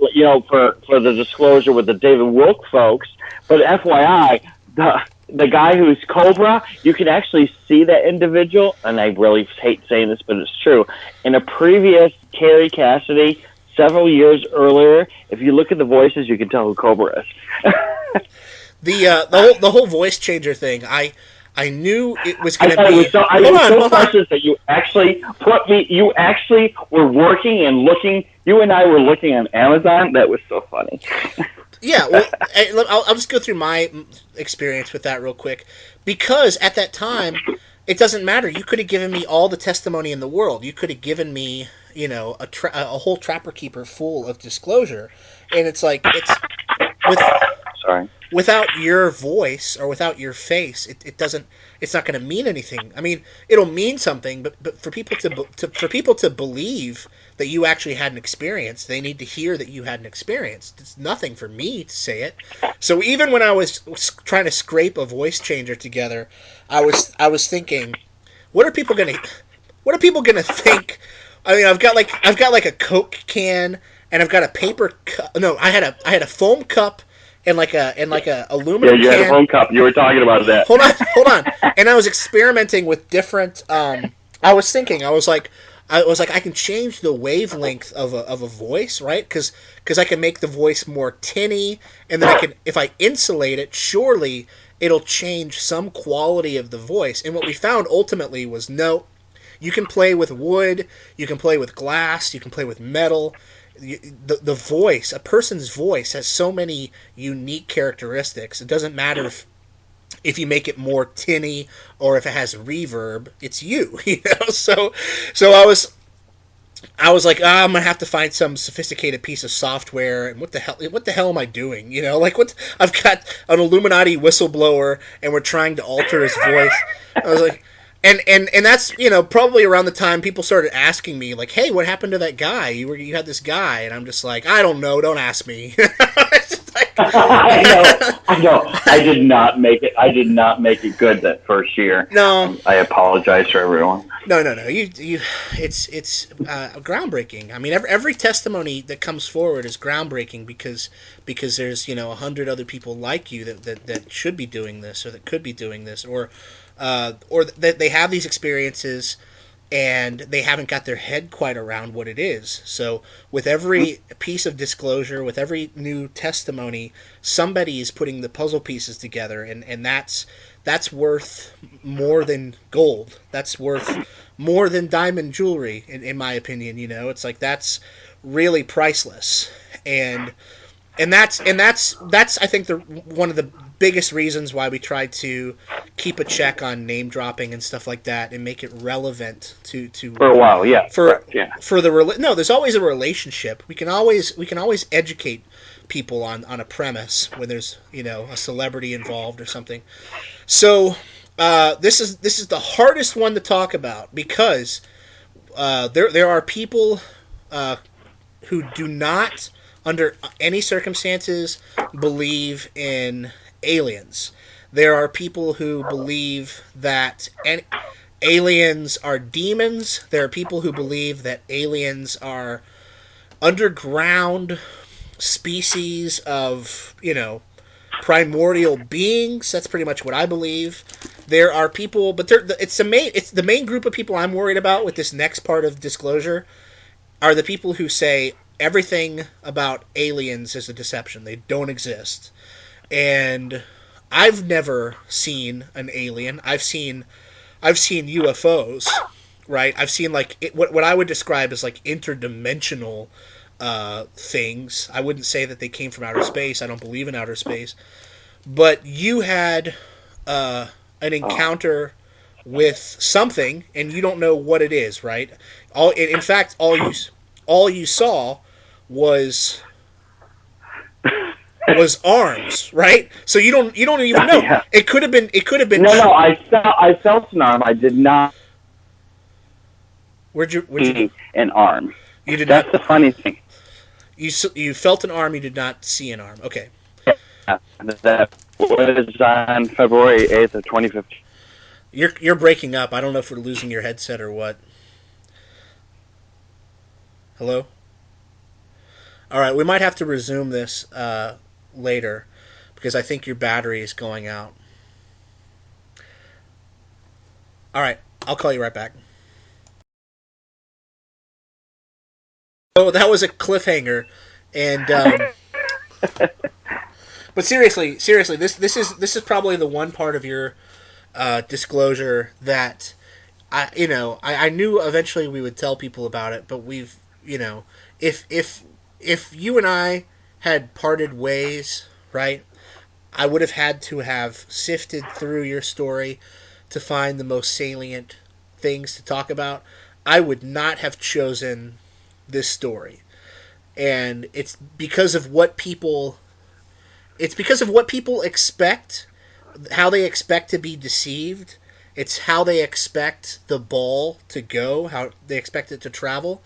for the disclosure with the David Wilk folks. But FYI, the guy who's Cobra, you can actually see that individual, and I really hate saying this, but it's true. In a previous Carrie Cassidy, several years earlier, if you look at the voices, you can tell who Cobra is. The whole voice changer thing, I knew it was going to be. I was so precious that you actually you actually were working and looking. You and I were looking on Amazon. That was so funny. Yeah, well, I'll just go through my experience with that real quick. Because at that time, it doesn't matter. You could have given me all the testimony in the world. You could have given me, a whole Trapper Keeper full of disclosure. And it's like, without your voice or without your face, it's not going to mean anything. I mean, it'll mean something, but for people to believe that you actually had an experience, they need to hear that you had an experience. It's nothing for me to say it. So even when I was trying to scrape a voice changer together, I was thinking, what are people gonna think? I mean, I've got like a Coke can, and I've got a paper cup. No, I had a foam cup and like a aluminum can. Yeah, you had a foam cup. You were talking about that. Hold on. And I was experimenting with different. I was like, I can change the wavelength of a voice, right? Because I can make the voice more tinny, and then if I insulate it, surely it'll change some quality of the voice. And what we found ultimately was, no, you can play with wood, you can play with glass, you can play with metal. the voice, a person's voice has so many unique characteristics. It doesn't matter if you make it more tinny or if it has reverb, it's you, you know. So I was like, I'm gonna have to find some sophisticated piece of software. And what the hell am I doing? You know, like what? I've got an Illuminati whistleblower, and we're trying to alter his voice. I was like, and that's, you know, probably around the time people started asking me like, hey, what happened to that guy? You had this guy, and I'm just like, I don't know. Don't ask me. I know. I did not make it. I did not make it good that first year. No, I apologize for everyone. no. It's groundbreaking. I mean, every testimony that comes forward is groundbreaking because there's, you know, 100 other people like you that should be doing this or that could be doing this or that they have these experiences and they haven't got their head quite around what it is. So with every piece of disclosure, with every new testimony, somebody is putting the puzzle pieces together, and that's worth more than gold. That's worth more than diamond jewelry, in my opinion. You know, it's like that's really priceless, and that's I think one of the biggest reasons why we try to keep a check on name dropping and stuff like that and make it relevant to for a while, yeah. For the no, there's always a relationship. We can always educate people on a premise when there's, you know, a celebrity involved or something. So this is the hardest one to talk about because there are people who do not, under any circumstances, believe in aliens. There are people who believe that aliens are demons. There are people who believe that aliens are underground species of, you know, primordial beings. That's pretty much what I believe. There are people, but it's the main group of people I'm worried about with this next part of disclosure are the people who say everything about aliens is a deception. They don't exist. And I've never seen an alien. I've seen UFOs, right? I've seen like what I would describe as like interdimensional things. I wouldn't say that they came from outer space. I don't believe in outer space. But you had an encounter with something, and you don't know what it is, right? In fact, all you saw was arms, right? So you don't even know. Yeah. It could have been. No. I felt an arm. I did not. Where'd you an arm? You did That's not. the funny thing. You felt an arm. You did not see an arm. Okay. That was on February 8th of 2015. You're breaking up. I don't know if we're losing your headset or what. Hello? All right, we might have to resume this later because I think your battery is going out. All right, I'll call you right back. Oh, that was a cliffhanger, and but seriously, this is probably the one part of your disclosure that I knew eventually we would tell people about it, but we've, you know, if you and I had parted ways, right? I would have had to have sifted through your story to find the most salient things to talk about. I would not have chosen this story. And it's because of what people expect, how they expect to be deceived. It's how they expect the ball to go, how they expect it to travel.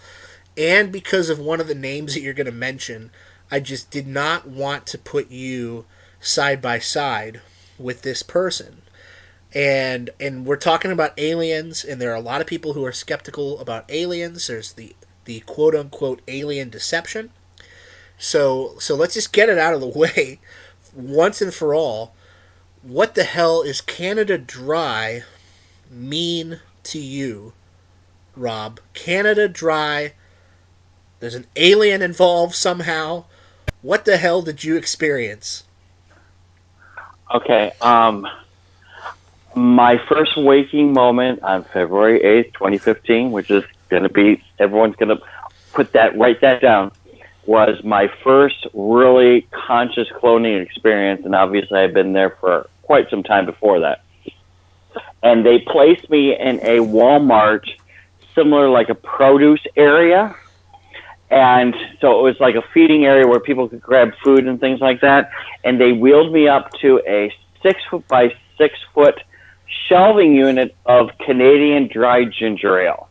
And because of one of the names that you're going to mention, I just did not want to put you side by side with this person. And we're talking about aliens, and there are a lot of people who are skeptical about aliens. There's the quote unquote alien deception. So let's just get it out of the way once and for all. What the hell is Canada Dry mean to you, Rob? Canada Dry, there's an alien involved somehow. What the hell did you experience? Okay. My first waking moment on February 8th, 2015, which is going to be, everyone's going to write that down. was my first really conscious cloning experience, and obviously I've been there for quite some time before that. And they placed me in a Walmart, similar like a produce area. And so it was like a feeding area where people could grab food and things like that. And they wheeled me up to a 6 foot by 6 foot shelving unit of Canadian dry ginger ale.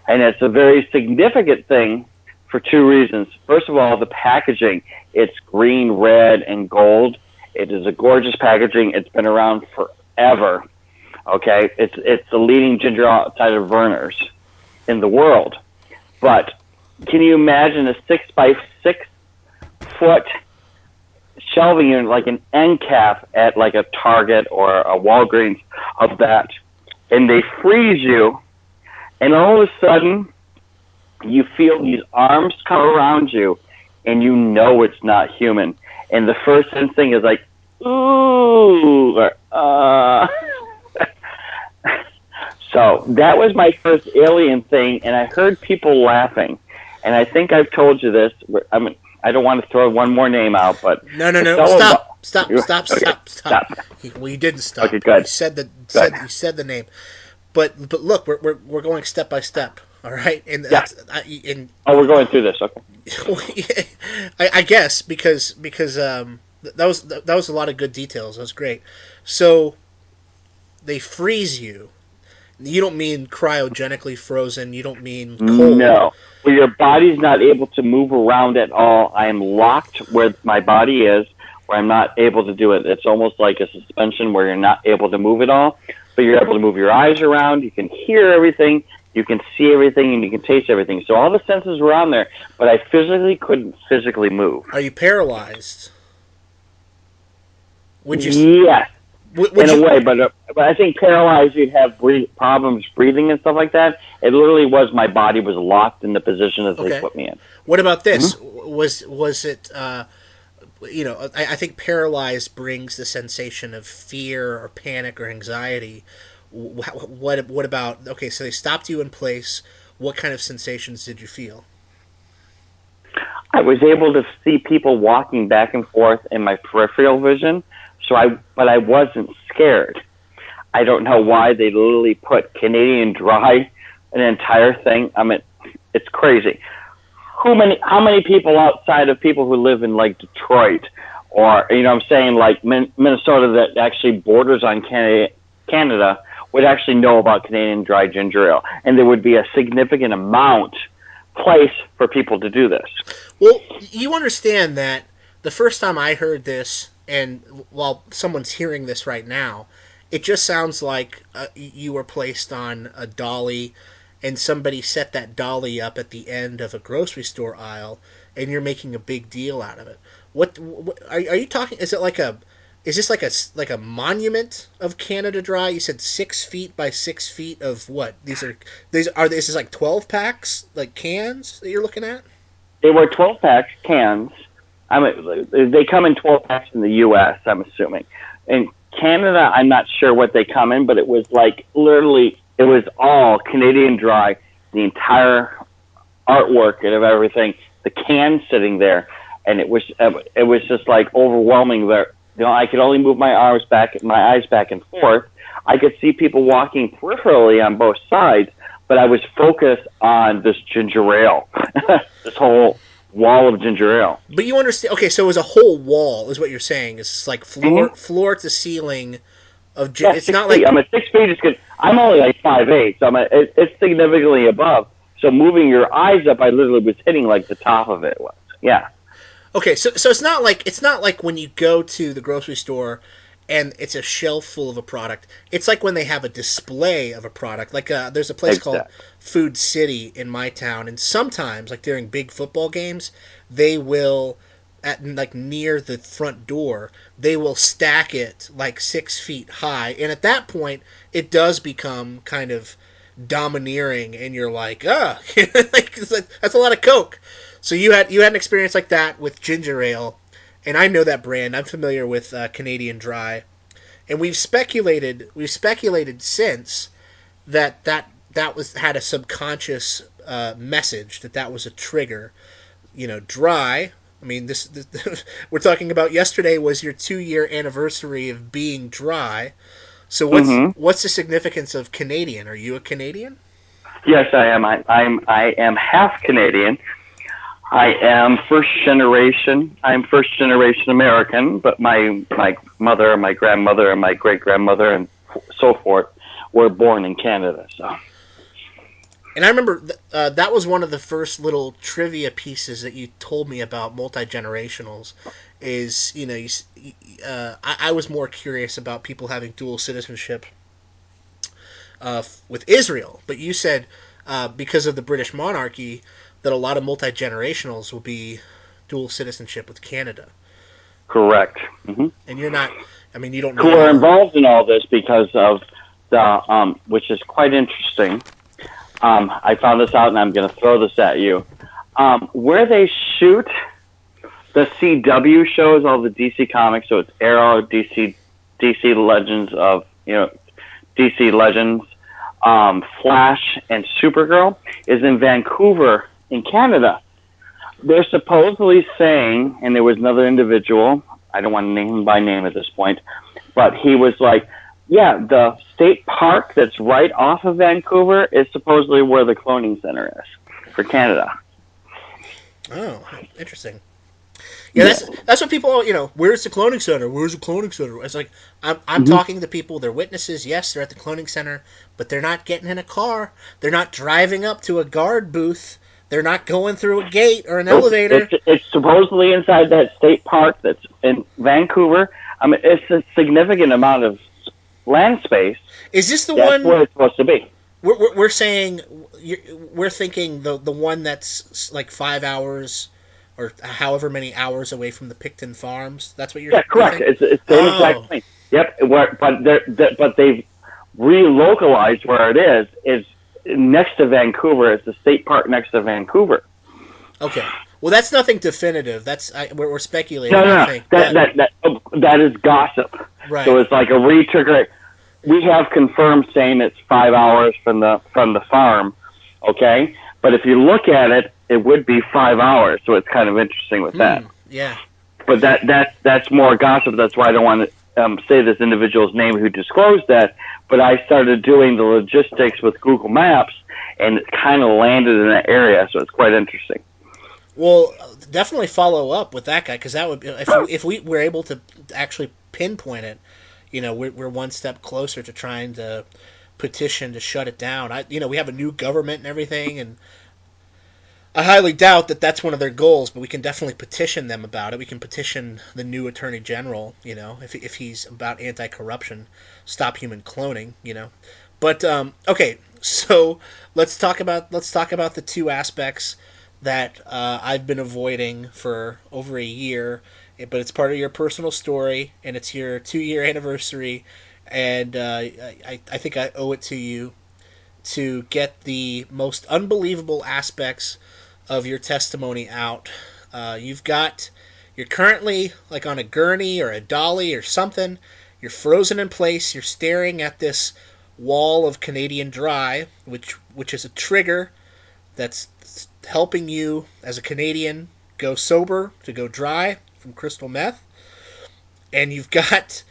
And it's a very significant thing for two reasons. First of all, the packaging. It's green, red, and gold. It is a gorgeous packaging. It's been around forever. Okay? It's the leading ginger ale outside of Verner's in the world. But can you imagine a 6 by 6 foot shelving unit, like an end cap at like a Target or a Walgreens of that? And they freeze you, and all of a sudden, you feel these arms come around you, and you know it's not human. And the first instinct is like, ooh, or, So that was my first alien thing, and I heard people laughing. And I think I've told you this. I don't want to throw one more name out, but no. Stop. Well, you didn't stop. Okay, good. You said the name, but look, we're going step by step. All right, and yeah. We're going through this. Okay. I guess because that was a lot of good details. That was great. So they freeze you. You don't mean cryogenically frozen. You don't mean cold. No. Where your body's not able to move around at all. I am locked where my body is, where I'm not able to do it. It's almost like a suspension where you're not able to move at all, but you're able to move your eyes around. You can hear everything. You can see everything, and you can taste everything. So all the senses were on there, but I physically couldn't physically move. Are you paralyzed? Would you? Yes. In a way, but I think paralyzed, you'd have problems breathing and stuff like that. It literally was my body was locked in the position that they put me in. What about this? Mm-hmm. Was it? I think paralyzed brings the sensation of fear or panic or anxiety. What about? Okay, so they stopped you in place. What kind of sensations did you feel? I was able to see people walking back and forth in my peripheral vision. But I wasn't scared. I don't know why they literally put Canadian Dry, an entire thing. I mean, it's crazy. How many people outside of people who live in like Detroit or, I'm saying like Minnesota that actually borders on Canada would actually know about Canadian Dry ginger ale, and there would be a significant place for people to do this. Well, you understand that the first time I heard this, and while someone's hearing this right now, it just sounds like you were placed on a dolly and somebody set that dolly up at the end of a grocery store aisle and you're making a big deal out of it. What are you talking? Is this like a monument of Canada Dry? You said 6 feet by 6 feet of what? This is like 12 packs, like cans that you're looking at? They were 12 packs cans. I mean, they come in 12 packs in the U.S., I'm assuming. In Canada, I'm not sure what they come in, but it was like literally, it was all Canadian Dry, the entire artwork and of everything, the can sitting there, and it was just like overwhelming. There, I could only move my eyes back and forth. I could see people walking peripherally on both sides, but I was focused on this ginger ale, this whole wall of ginger ale. But you understand? Okay, so it was a whole wall, is what you're saying. It's like floor to ceiling of. It's not like I'm at 6 feet. It's good. I'm only like 5'8", so it's significantly above. So moving your eyes up, I literally was hitting like the top of it was. Yeah. Okay, so it's not like when you go to the grocery store and it's a shelf full of a product. It's like when they have a display of a product. Like there's a place called Food City in my town, and sometimes, like during big football games, they will, at like near the front door, they will stack it like 6 feet high, and at that point, it does become kind of domineering, and you're like, like, that's a lot of Coke. So you had an experience like that with ginger ale. And I know that brand. I'm familiar with Canadian Dry, and we've speculated since that was had a subconscious message that was a trigger. dry. I mean, this we're talking about yesterday was your 2-year anniversary of being dry. So Mm-hmm. what's the significance of Canadian? Are you a Canadian? Yes, I am. I am half Canadian. I am first generation. I'm first generation American, but my mother, my grandmother, and my great grandmother, and so forth, were born in Canada. So. And I remember that was one of the first little trivia pieces that you told me about multi-generationals. Is I was more curious about people having dual citizenship with Israel, but you said because of the British monarchy that a lot of multi-generationals will be dual citizenship with Canada. Correct. Mm-hmm. And you're not. I mean, you don't Who know. are involved in all this because of the which is quite interesting. I found this out, and I'm going to throw this at you. Where they shoot the CW shows, all the DC comics, so it's Arrow, DC Legends of DC Legends, Flash, and Supergirl, is in Vancouver, in Canada. They're supposedly saying, and there was another individual, I don't want to name him by name at this point, but he was like, yeah, the state park that's right off of Vancouver is supposedly where the cloning center is for Canada. Oh, interesting. Yeah, that's what people. Where's the cloning center? Where's the cloning center? It's like I'm talking to people. They're witnesses. Yes, they're at the cloning center, but they're not getting in a car. They're not driving up to a guard booth. They're not going through a gate or an elevator. It's supposedly inside that state park that's in Vancouver. I mean, it's a significant amount of land space. Is this the that's one where it's supposed to be? We're saying we're thinking the one that's like 5 hours or however many hours away from the Picton Farms. That's what you're. Yeah, correct. It's the same exact thing. Yep. But they've relocalized where it is next to Vancouver. It's the state park next to Vancouver. Okay. Well, that's nothing definitive. We're speculating. No. I think. That is gossip. Right. So it's like a retrigger. We have confirmed saying it's 5 hours from the farm. Okay, but if you look at it, it would be 5 hours. So it's kind of interesting with that. Yeah. But that's more gossip. That's why I don't want to say this individual's name who disclosed that. But I started doing the logistics with Google Maps, and it kind of landed in that area. So it's quite interesting. Well, definitely follow up with that guy, because that would be, if we were able to actually pinpoint it, we're one step closer to trying to petition to shut it down. We have a new government and everything, and I highly doubt that that's one of their goals, but we can definitely petition them about it. We can petition the new attorney general, if he's about anti-corruption, stop human cloning, But okay, so let's talk about the two aspects that I've been avoiding for over a year, but it's part of your personal story, and it's your 2-year anniversary, and I think I owe it to you to get the most unbelievable aspects of your testimony out. You're currently like on a gurney or a dolly or something. You're frozen in place. You're staring at this wall of Canadian Dry, which is a trigger that's helping you as a Canadian go sober to go dry from crystal meth. And you've got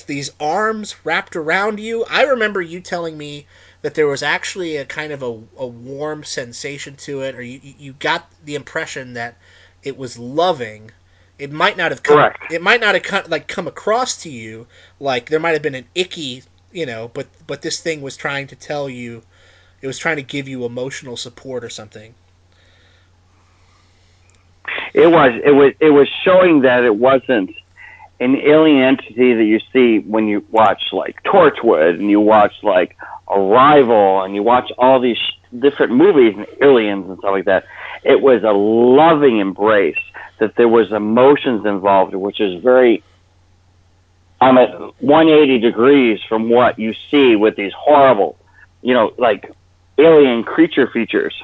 these arms wrapped around you. I remember you telling me that there was actually a kind of a warm sensation to it, or you got the impression that it was loving. It might not have come. Correct. It might not have come across to you like there might have been an icky, but this thing was trying to tell you. It was trying to give you emotional support or something. It was showing that it wasn't an alien entity that you see when you watch like Torchwood and you watch like Arrival and you watch all these different movies and aliens and stuff like that. It was a loving embrace, that there was emotions involved, which is very, I'm at 180 degrees from what you see with these horrible, like alien creature features.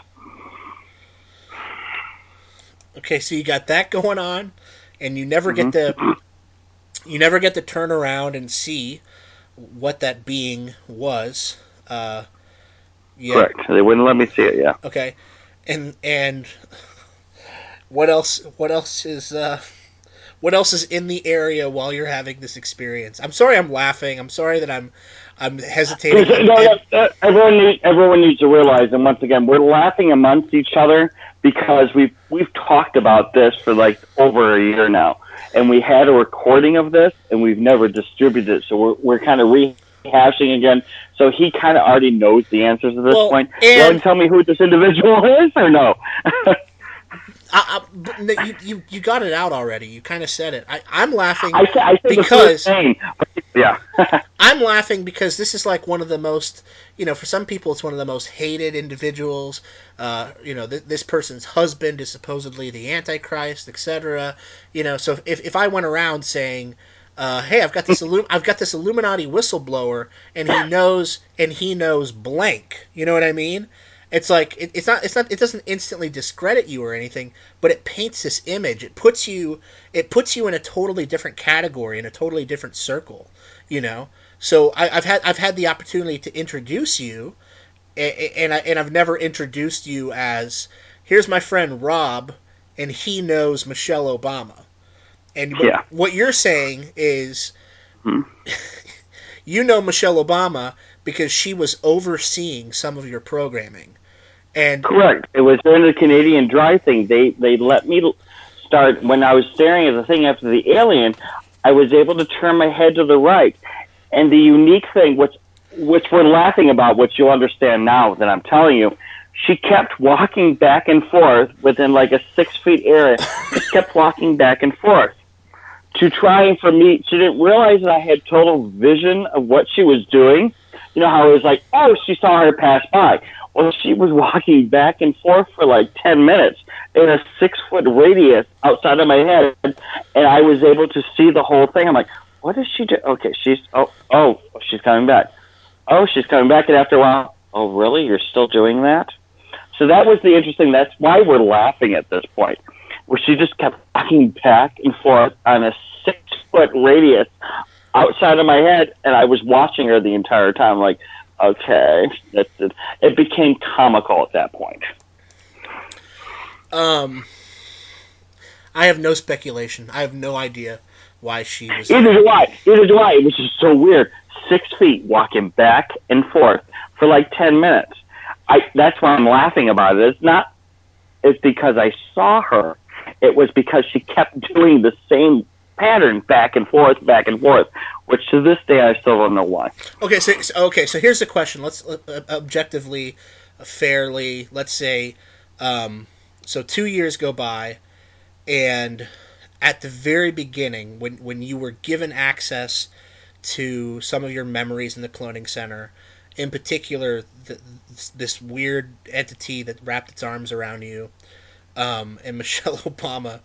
Okay, so you got that going on, and you never get to turn around and see what that being was. Yeah. Correct. They wouldn't let me see it. Yeah. Okay, and What else? What else is in the area while you're having this experience? I'm sorry, I'm laughing. I'm sorry that I'm hesitating. Everyone needs to realize, and once again, we're laughing amongst each other because we've talked about this for like over a year now, and we had a recording of this, and we've never distributed it, so we're kind of rehashing again. So he kind of already knows the answers at this point. You want to tell me who this individual is, or no? You got it out already. You kind of said it. I'm laughing I said because the first name, yeah. I'm laughing because this is like one of the most, for some people it's one of the most hated individuals. This person's husband is supposedly the Antichrist, etc. So if I went around saying, "Hey, I've got this Illuminati whistleblower, and he knows blank," you know what I mean? It's like it doesn't instantly discredit you or anything, but it paints this image. It puts you in a totally different category, in a totally different circle, So I've had the opportunity to introduce you, and I've never introduced you as, here's my friend Rob, and he knows Michelle Obama. And what you're saying is, you know Michelle Obama because she was overseeing some of your programming. And correct. It was during the Canadian Dry thing. They let me start when I was staring at the thing after the alien. I was able to turn my head to the right, and the unique thing, which we're laughing about, which you'll understand now that I'm telling you, she kept walking back and forth within like a 6 feet area. She kept walking back and forth to try for me. She didn't realize that I had total vision of what she was doing. You know how it was like, oh, she saw her pass by. Well, she was walking back and forth for like 10 minutes in a 6-foot radius outside of my head, and I was able to see the whole thing. I'm like, what is she doing? Okay, she's coming back. Oh, she's coming back, and after a while, oh, really? You're still doing that? So that was the interesting, that's why we're laughing at this point, where she just kept walking back and forth on a 6-foot radius outside of my head, and I was watching her the entire time, like, okay, that's it. It became comical at that point. I have no speculation. I have no idea why she was. Either do I. It was just so weird. 6 feet walking back and forth for like 10 minutes. That's why I'm laughing about it. It's because I saw her. It was because she kept doing the same pattern back and forth, which to this day I still don't know why. Okay, so here's the question. Let's objectively, fairly, let's say, so 2 years go by, and at the very beginning, when you were given access to some of your memories in the cloning center, in particular this weird entity that wrapped its arms around you, and Michelle Obama.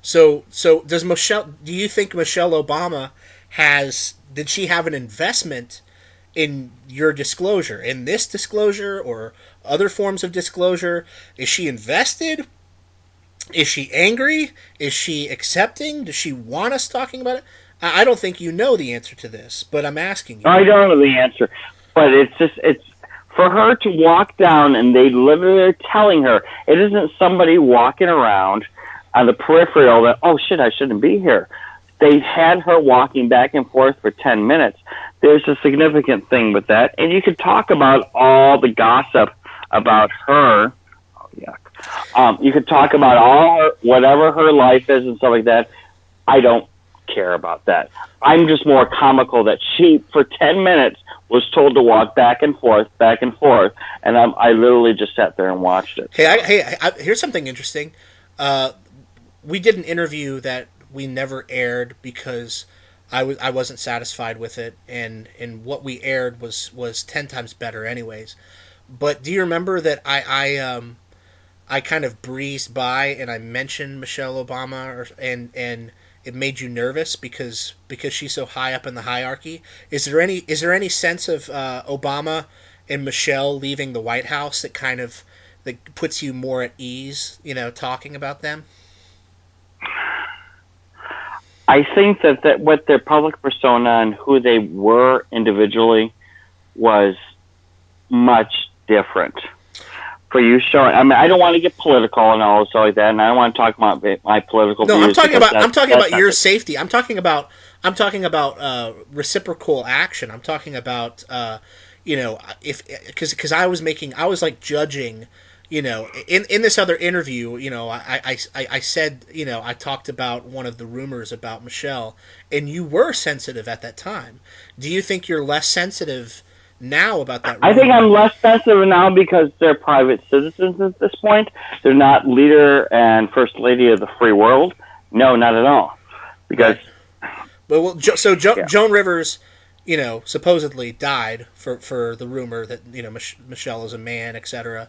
So do you think Michelle Obama did she have an investment in your disclosure, in this disclosure or other forms of disclosure? Is she invested? Is she angry? Is she accepting? Does she want us talking about it? I don't think you know the answer to this, but I'm asking you. I don't know the answer, but it's for her to walk down and they literally are telling her. It isn't somebody walking around on the peripheral that, oh shit, I shouldn't be here. They had her walking back and forth for 10 minutes. There's a significant thing with that, and you could talk about all the gossip about her. Oh, yuck. You could talk about whatever her life is and stuff like that. I don't care about that. I'm just more comical that she, for 10 minutes, was told to walk back and forth, and I literally just sat there and watched it. Here's something interesting. We did an interview that we never aired because I wasn't satisfied with it, and what we aired was 10 times better anyways. But do you remember that I kind of breezed by and I mentioned Michelle Obama, and it made you nervous because she's so high up in the hierarchy? Is there any sense of Obama and Michelle leaving the White House that puts you more at ease, talking about them? I think that what their public persona and who they were individually was much different. for you showing. I mean, I don't want to get political and all stuff like that, and I don't want to talk about my political views. No, I'm talking about your not safety. I'm talking about reciprocal action. I'm talking about if because I was like judging, in this other interview, I said, I talked about one of the rumors about Michelle, and you were sensitive at that time. Do you think you're less sensitive now about that rumor? I think I'm less sensitive now because they're private citizens at this point. They're not leader and first lady of the free world. No, not at all. Because, Joan Rivers, supposedly died for the rumor that Michelle is a man, etc.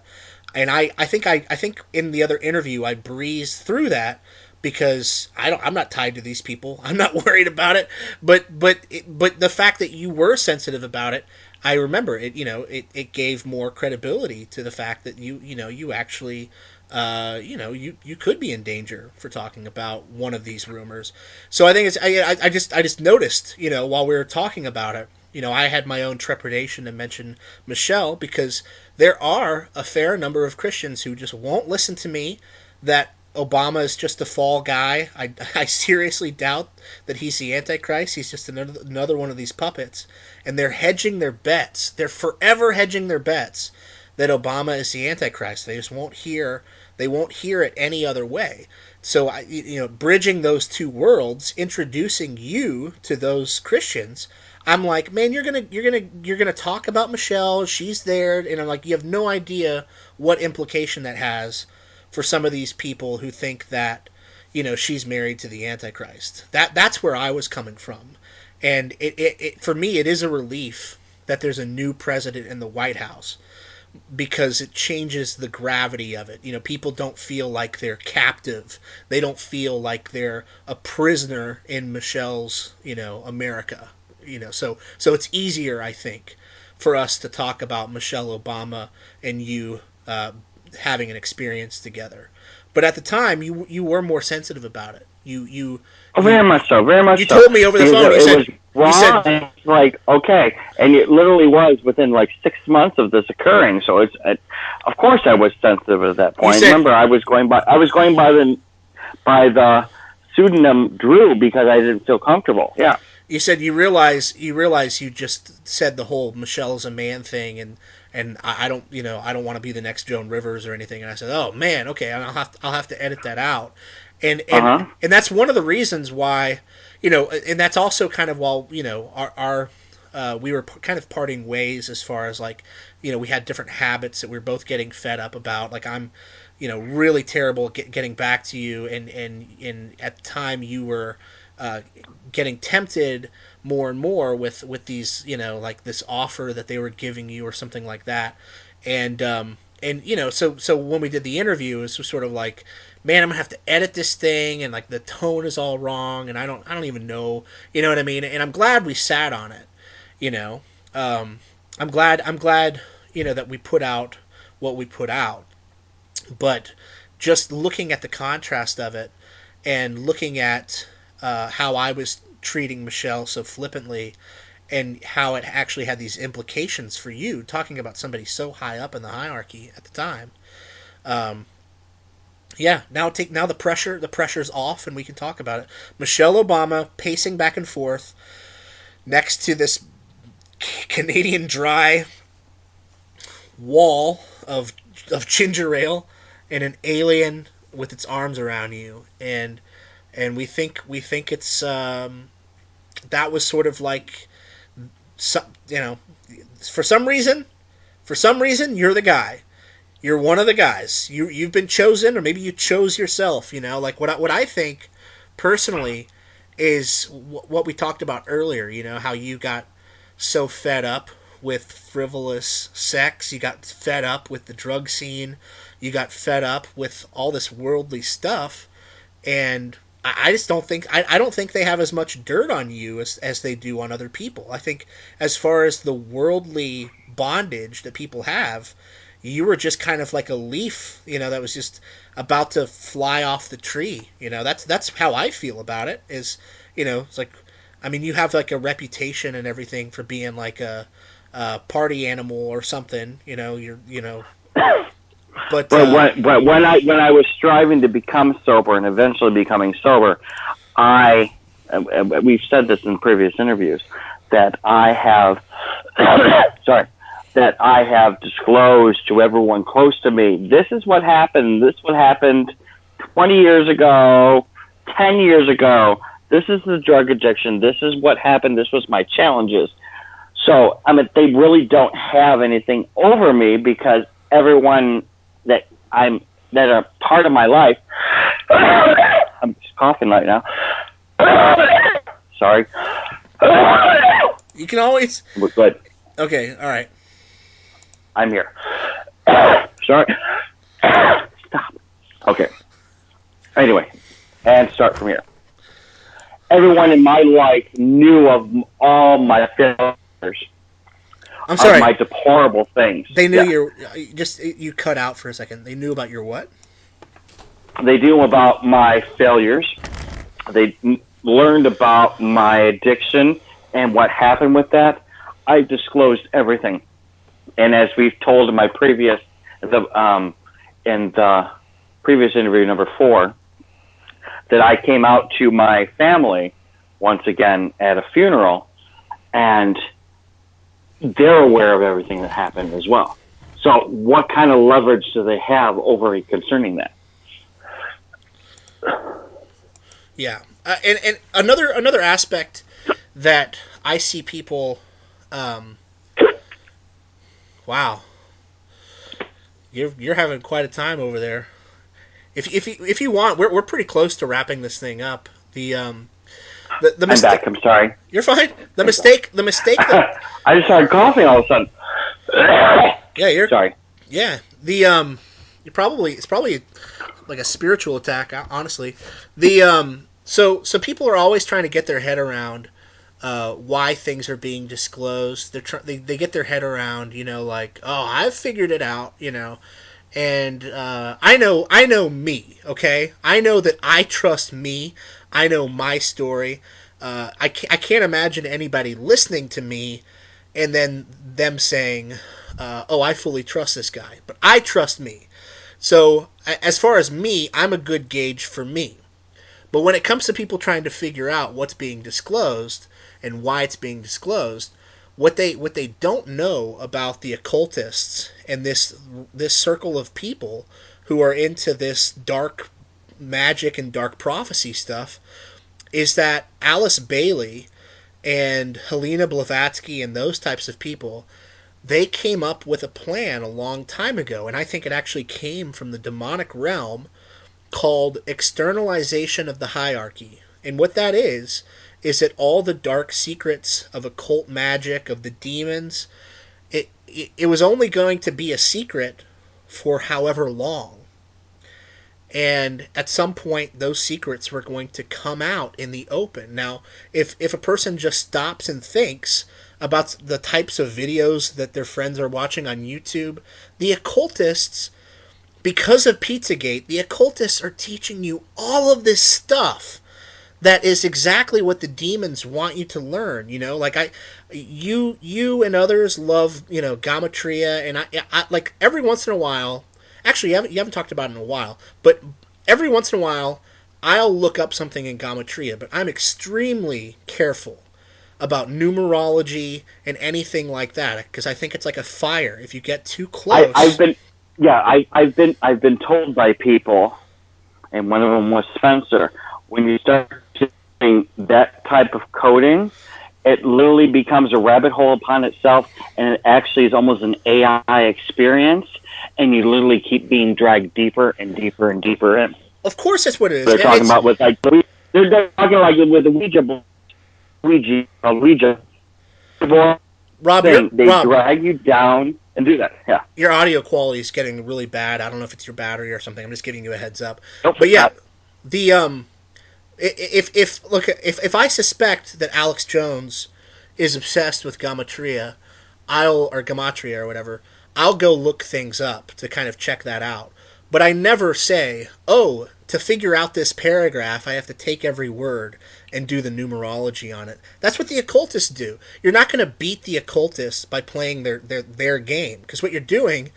And I think in the other interview I breezed through that because I'm not tied to these people. I'm not worried about it. But the fact that you were sensitive about it, I remember it. It gave more credibility to the fact that you actually you could be in danger for talking about one of these rumors. So I think I just noticed, while we were talking about it, I had my own trepidation to mention Michelle because there are a fair number of Christians who just won't listen to me, that Obama is just a fall guy. I seriously doubt that he's the Antichrist. He's just another one of these puppets. And they're hedging their bets. They're forever hedging their bets that Obama is the Antichrist. They just won't hear. They won't hear it any other way. So, bridging those two worlds, introducing you to those Christians, I'm like, man, you're gonna talk about Michelle. She's there, and I'm like, you have no idea what implication that has for some of these people who think that, she's married to the Antichrist. That's where I was coming from, and it for me, it is a relief that there's a new president in the White House, because it changes the gravity of it. People don't feel like they're captive. They don't feel like they're a prisoner in Michelle's, America. So it's easier, I think, for us to talk about Michelle Obama and you having an experience together. But at the time, you were more sensitive about it. very much so, very much you so. You told me over the phone. It was wrong. It's like, okay, and it literally was within like 6 months of this occurring. So of course, I was sensitive at that point. Remember, I was going by the pseudonym Drew because I didn't feel comfortable. Yeah. You said you realize you just said the whole Michelle's a man thing, and I don't want to be the next Joan Rivers or anything. And I said, oh man, okay, I'll have to edit that out. And that's one of the reasons why, and that's also kind of while our we were kind of parting ways as far as like, we had different habits that we were both getting fed up about. Like I'm, really terrible at getting back to you, and at the time you were getting tempted more and more with these, like this offer that they were giving you or something like that, and so when we did the interview, it was sort of like, man, I'm gonna have to edit this thing, and like the tone is all wrong, and I don't even know, you know what I mean? And I'm glad we sat on it, I'm glad that we put out what we put out, but just looking at the contrast of it, and looking at how I was treating Michelle so flippantly, and how it actually had these implications for you, talking about somebody so high up in the hierarchy at the time. Now the pressure's off, and we can talk about it. Michelle Obama pacing back and forth next to this Canadian Dry wall of ginger ale, and an alien with its arms around you, and we think it's that was sort of like, for some reason you're the guy. You're one of the guys. You've been chosen, or maybe you chose yourself. Like what I think personally is what we talked about earlier. How you got so fed up with frivolous sex. You got fed up with the drug scene. You got fed up with all this worldly stuff, and I just don't think I don't think they have as much dirt on you as they do on other people. I think as far as the worldly bondage that people have, you were just kind of like a leaf, that was just about to fly off the tree. That's how I feel about it. Is it's like, I mean, you have like a reputation and everything for being like a party animal or something. You're But when I was striving to become sober and eventually becoming sober, we've said this in previous interviews, that I have that I have disclosed to everyone close to me, this is what happened. This what happened 20 years ago, 10 years ago. This is the drug addiction. This is what happened. This was my challenges. So, I mean, they really don't have anything over me because everyone that are part of my life, I'm just coughing right now. Sorry. You can always... We're good. Okay, all right. I'm here. Sorry. Stop. Okay. Anyway, and start from here. Everyone in my life knew of all my failures. I'm sorry. Of my deplorable things. They knew you cut out for a second. They knew about your what? They knew about my failures. They learned about my addiction and what happened with that. I disclosed everything. And as we've told in my previous, in the previous interview number 4, that I came out to my family once again at a funeral, and they're aware of everything that happened as well. So what kind of leverage do they have over concerning that? Yeah. And another aspect that I see people... wow. You're having quite a time over there. If you want, we're pretty close to wrapping this thing up. The I'm back. I'm sorry. You're fine. The mistake that I just started coughing all of a sudden. Yeah, you're sorry. Yeah, it's probably like a spiritual attack. Honestly, so people are always trying to get their head around why things are being disclosed. They get their head around, like, oh, I've figured it out, and I know me, okay? I know that I trust me. I know my story. I can't imagine anybody listening to me and then them saying, oh, I fully trust this guy. But I trust me. So as far as me, I'm a good gauge for me. But when it comes to people trying to figure out what's being disclosed and why it's being disclosed, what they don't know about the occultists and this circle of people who are into this dark magic and dark prophecy stuff is that Alice Bailey and Helena Blavatsky and those types of people, they came up with a plan a long time ago, and I think it actually came from the demonic realm, called externalization of the hierarchy. And what that is that all the dark secrets of occult magic, of the demons, it was only going to be a secret for however long. And at some point, those secrets were going to come out in the open. Now, if a person just stops and thinks about the types of videos that their friends are watching on YouTube, the occultists, because of Pizzagate, the occultists are teaching you all of this stuff that is exactly what the demons want you to learn. Like you and others love, Gamatria, and I like every once in a while. Actually, you haven't talked about it in a while, but every once in a while, I'll look up something in Gamatria, but I'm extremely careful about numerology and anything like that, because I think it's like a fire. If you get too close... I've been told by people, and one of them was Spencer, when you start doing that type of coding, it literally becomes a rabbit hole upon itself, and it actually is almost an AI experience, and you literally keep being dragged deeper and deeper and deeper in. Of course, that's what it is. They're talking about with they're talking like with the Ouija board. Rob, they drag you down and do that. Yeah. Your audio quality is getting really bad. I don't know if it's your battery or something. I'm just giving you a heads up. Nope, but yeah, if I suspect that Alex Jones is obsessed with Gamatria, or Gematria or whatever, I'll go look things up to kind of check that out. But I never say, oh, to figure out this paragraph, I have to take every word and do the numerology on it. That's what the occultists do. You're not going to beat the occultists by playing their game, because what you're doing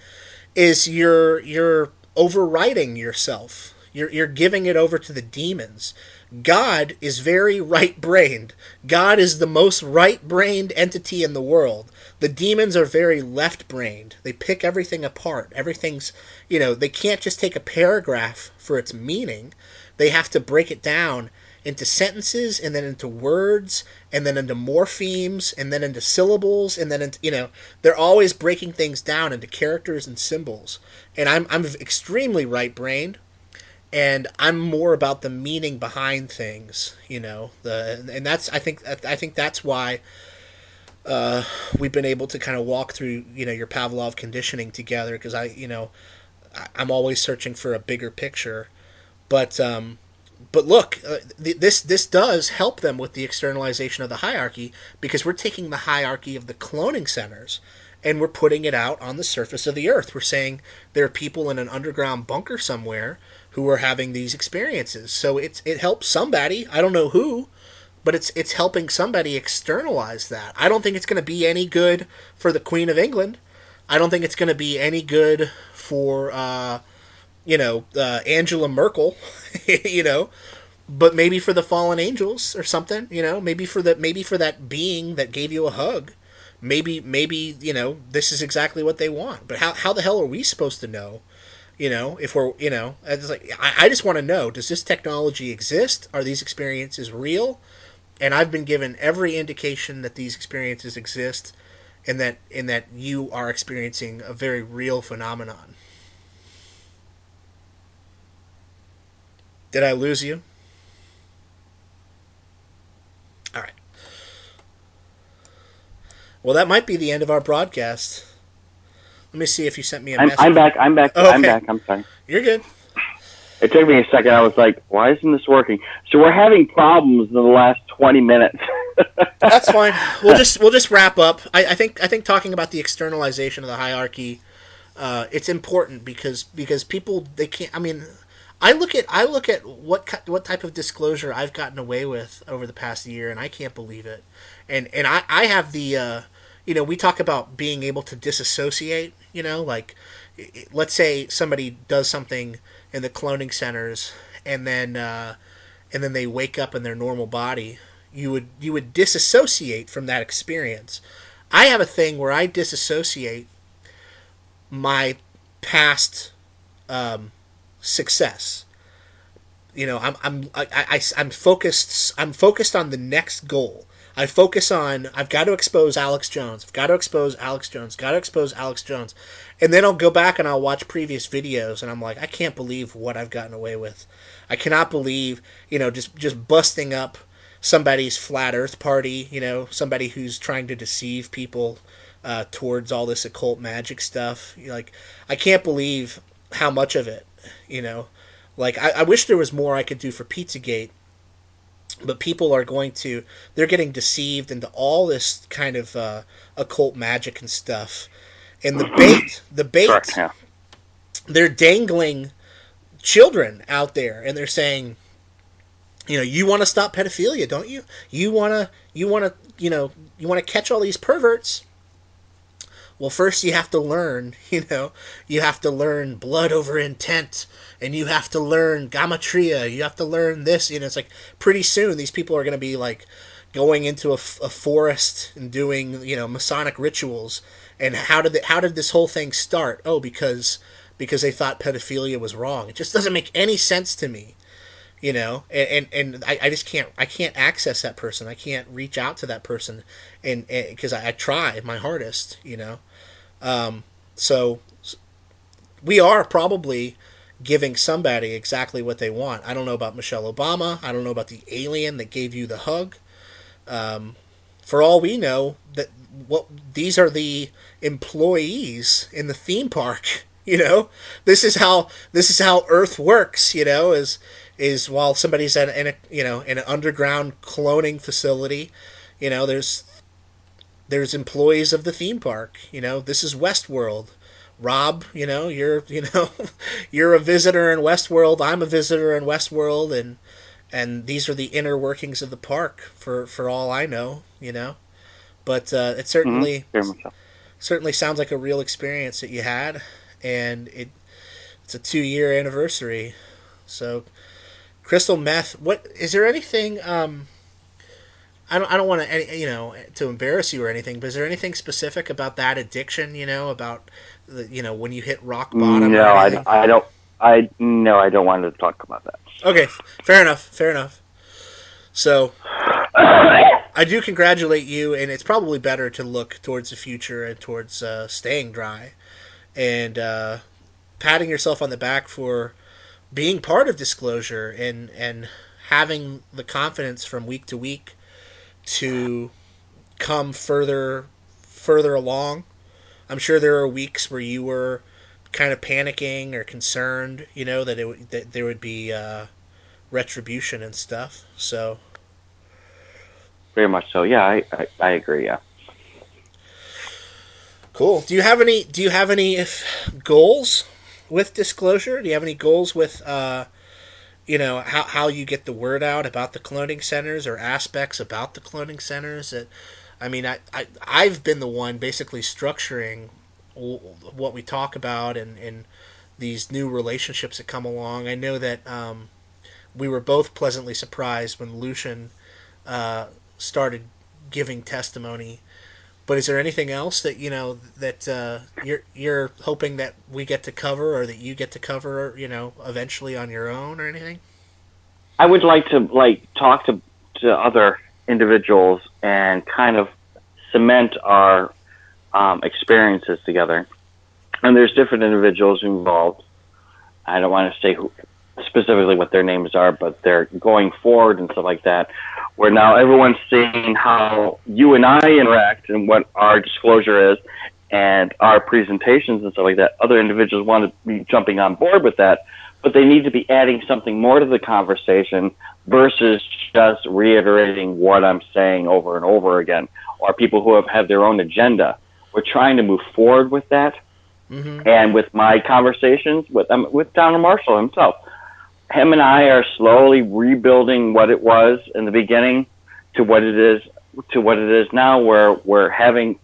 is you're overwriting yourself. You're giving it over to the demons. God is very right-brained. God is the most right-brained entity in the world. The demons are very left-brained. They pick everything apart. Everything's, they can't just take a paragraph for its meaning. They have to break it down into sentences and then into words and then into morphemes and then into syllables and then into, they're always breaking things down into characters and symbols. And I'm extremely right-brained, and I'm more about the meaning behind things, and that's I think that's why we've been able to kind of walk through your Pavlov conditioning together, because I'm always searching for a bigger picture, but look, this does help them with the externalization of the hierarchy, because we're taking the hierarchy of the cloning centers and we're putting it out on the surface of the earth. We're saying there are people in an underground bunker somewhere who are having these experiences. So it helps somebody. I don't know who, but it's helping somebody externalize that. I don't think it's going to be any good for the Queen of England. I don't think it's going to be any good for Angela Merkel, but maybe for the fallen angels or something, maybe for that being that gave you a hug. Maybe this is exactly what they want. But how the hell are we supposed to know? If we're it's like I just want to know: does this technology exist? Are these experiences real? And I've been given every indication that these experiences exist, and that you are experiencing a very real phenomenon. Did I lose you? All right. Well, that might be the end of our broadcast. Let me see if you sent me a message. I'm back. I'm back. Oh, okay. I'm back. I'm sorry. You're good. It took me a second. I was like, why isn't this working? So we're having problems in the last 20 minutes. That's fine. We'll just wrap up. I think talking about the externalization of the hierarchy, it's important because people, they can't. I mean, I look at what type of disclosure I've gotten away with over the past year, and I can't believe it. And I have the we talk about being able to disassociate. Like, let's say somebody does something in the cloning centers, and then they wake up in their normal body. You would disassociate from that experience. I have a thing where I disassociate my past success. I'm focused. I'm focused on the next goal. I focus on, I've got to expose Alex Jones. I've got to expose Alex Jones. Got to expose Alex Jones. And then I'll go back and I'll watch previous videos, and I'm like, I can't believe what I've gotten away with. I cannot believe, just busting up somebody's flat Earth party. Somebody who's trying to deceive people towards all this occult magic stuff. Like, I can't believe how much of it. You know, like, I wish there was more I could do for Pizzagate, but people are they're getting deceived into all this kind of occult magic and stuff. And the bait, Sure, yeah. they're dangling children out there, and they're saying, you want to stop pedophilia, don't you? You want to catch all these perverts. Well, first you have to learn, you have to learn blood over intent, and you have to learn gamatria, you have to learn this, it's like pretty soon these people are going to be like going into a forest and doing, Masonic rituals. And how did this whole thing start? Oh, because they thought pedophilia was wrong. It just doesn't make any sense to me. And I just can't access that person. I can't reach out to that person, and because I try my hardest. So we are probably giving somebody exactly what they want. I don't know about Michelle Obama. I don't know about the alien that gave you the hug. For all we know, these are the employees in the theme park. This is how Earth works. Is while somebody's in an underground cloning facility, there's employees of the theme park. This is Westworld. Rob, you're a visitor in Westworld. I'm a visitor in Westworld, and these are the inner workings of the park for all I know. But it Very much so. certainly sounds like a real experience that you had, and it's a 2-year anniversary. So crystal meth. What is there anything? I don't want to to embarrass you or anything, but is there anything specific about that addiction? About when you hit rock bottom or No, anything? I don't. No, I don't want to talk about that. Okay, fair enough. Fair enough. So I do congratulate you, and it's probably better to look towards the future and towards staying dry and patting yourself on the back for being part of disclosure and having the confidence from week to week to come further along. I'm sure there are weeks where you were kind of panicking or concerned, that there would be retribution and stuff. So Very much so. Yeah, I agree. Yeah. cool. Do you have any goals with disclosure? Do you have any goals with how you get the word out about the cloning centers or aspects about the cloning centers? I've been the one basically structuring what we talk about and these new relationships that come along. I know that we were both pleasantly surprised when Lucian started giving testimony. But is there anything else that you're hoping that we get to cover or that you get to cover eventually on your own or anything? I would like to talk to other individuals and kind of cement our experiences together. And there's different individuals involved. I don't want to say specifically what their names are, but they're going forward and stuff like that. Where now everyone's seeing how you and I interact and what our disclosure is and our presentations and stuff like that. Other individuals want to be jumping on board with that, but they need to be adding something more to the conversation versus just reiterating what I'm saying over and over again, or people who have their own agenda. We're trying to move forward with that. Mm-hmm. And with my conversations with Donald Marshall himself, him and I are slowly rebuilding what it was in the beginning to what it is now, where we're having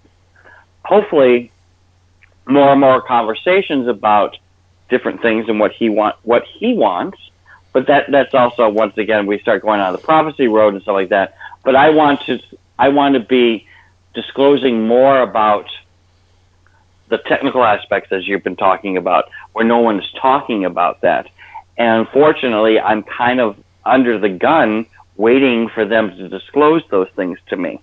hopefully more and more conversations about different things and what he wants. But that's also, once again, we start going on the prophecy road and stuff like that. But I want to be disclosing more about the technical aspects, as you've been talking about, where no one is talking about that. And unfortunately, I'm kind of under the gun waiting for them to disclose those things to me.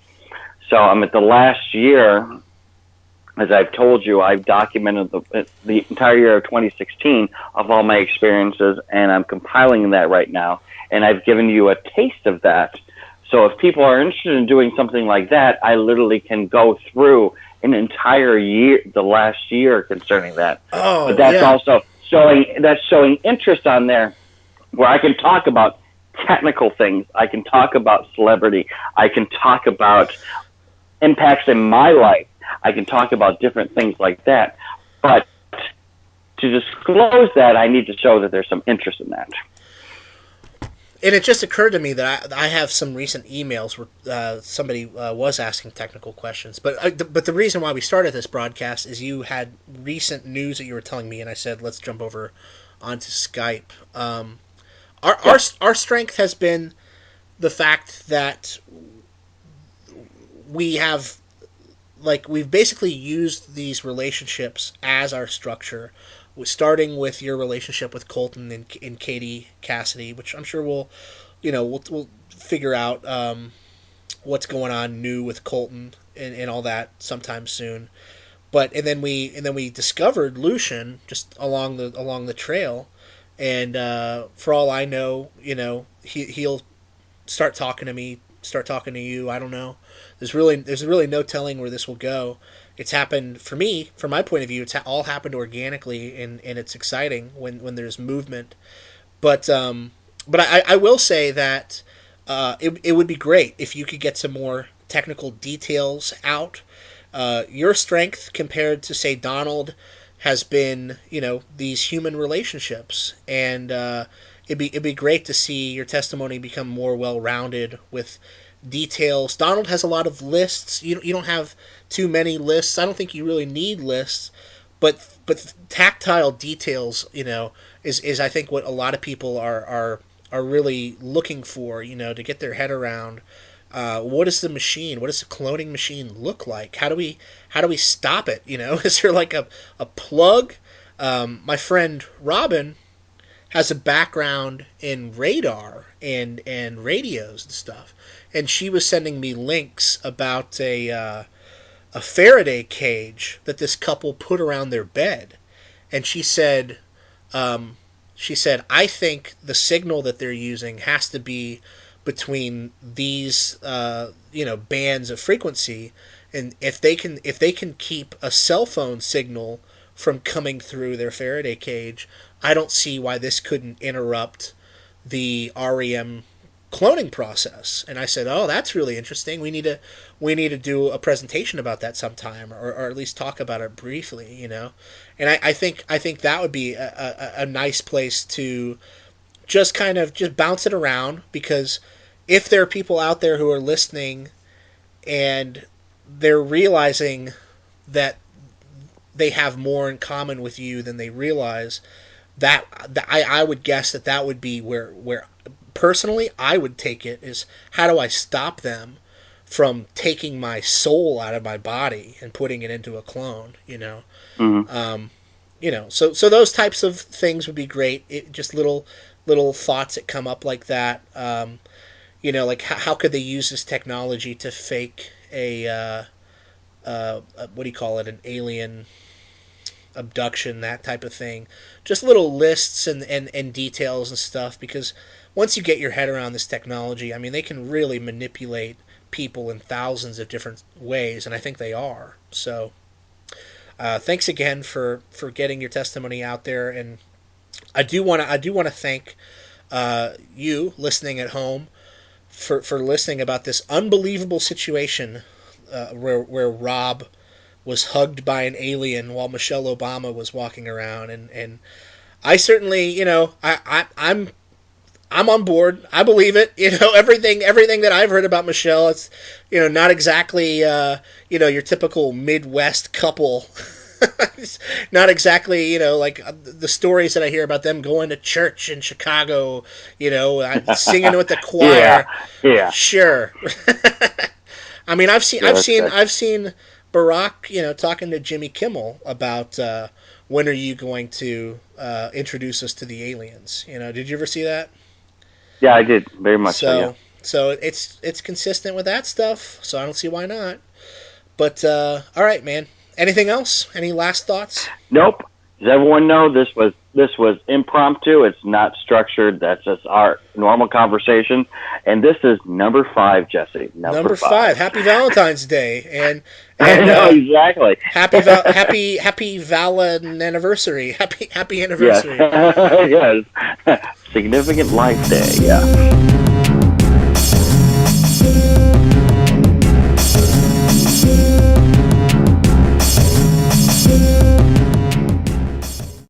So I'm at the last year, as I've told you, I've documented the entire year of 2016 of all my experiences, and I'm compiling that right now. And I've given you a taste of that. So if people are interested in doing something like that, I literally can go through an entire year, the last year concerning that. Oh, but that's yeah. also showing interest on there, where I can talk about technical things. I can talk about celebrity. I can talk about impacts in my life. I can talk about different things like that. But to disclose that, I need to show that there's some interest in that. And it just occurred to me that I have some recent emails where somebody was asking technical questions. But the reason why we started this broadcast is you had recent news that you were telling me, and I said let's jump over onto Skype. Our strength has been the fact that we've basically used these relationships as our structure, starting with your relationship with Colton and Katie Cassidy, which I'm sure we'll figure out what's going on new with Colton and all that sometime soon. And then we discovered Lucian just along the trail, and for all I know, he'll start talking to me, start talking to you. I don't know. There's really no telling where this will go. It's happened for me, from my point of view. It's all happened organically, and it's exciting when there's movement. But I will say that it would be great if you could get some more technical details out. Your strength compared to, say, Donald has been these human relationships, and it'd be great to see your testimony become more well rounded with details. Donald has a lot of lists. You don't have too many lists. I don't think you really need lists, but tactile details, is I think what a lot of people are really looking for, to get their head around. What is the machine? What does the cloning machine look like? How do we stop it? Is there like a plug? My friend Robin has a background in radar and radios and stuff, and she was sending me links about a Faraday cage that this couple put around their bed, and um, she said, I think the signal that they're using has to be between these bands of frequency, and if they can keep a cell phone signal from coming through their Faraday cage, I don't see why this couldn't interrupt the REM cloning process. And I said, "Oh, that's really interesting. We need to do a presentation about that sometime, or at least talk about it briefly." And I think that would be a nice place to just kind of just bounce it around, because if there are people out there who are listening and they're realizing that they have more in common with you than they realize, that I would guess that would be where personally I would take it, is how do I stop them from taking my soul out of my body and putting it into a clone. Mm-hmm. So those types of things would be great. Just little thoughts that come up like that. Like how could they use this technology to fake what do you call it, an alien abduction, that type of thing. Just little lists and details and stuff, because once you get your head around this technology, I mean, they can really manipulate people in thousands of different ways, and I think they are. So thanks again for getting your testimony out there, and I do want to thank you listening at home for listening about this unbelievable situation where Rob was hugged by an alien while Michelle Obama was walking around, and I certainly, I'm on board. I believe it. Everything that I've heard about Michelle, it's not exactly your typical Midwest couple. It's not exactly like the stories that I hear about them going to church in Chicago, singing with the choir. Yeah. Sure. I mean, I've seen Yeah, Barack, talking to Jimmy Kimmel about when are you going to introduce us to the aliens. Did you ever see that? Yeah, I did very much so. Yeah. So it's consistent with that stuff. So I don't see why not. But all right, man. Anything else? Any last thoughts? Nope. Does everyone know this was impromptu? It's not structured. That's just our normal conversation. And this is number 5, Jesse. Number 5. Happy Valentine's Day, and I know, exactly. happy Valen anniversary. Happy anniversary. Yes. Yes. Significant life day. Yeah.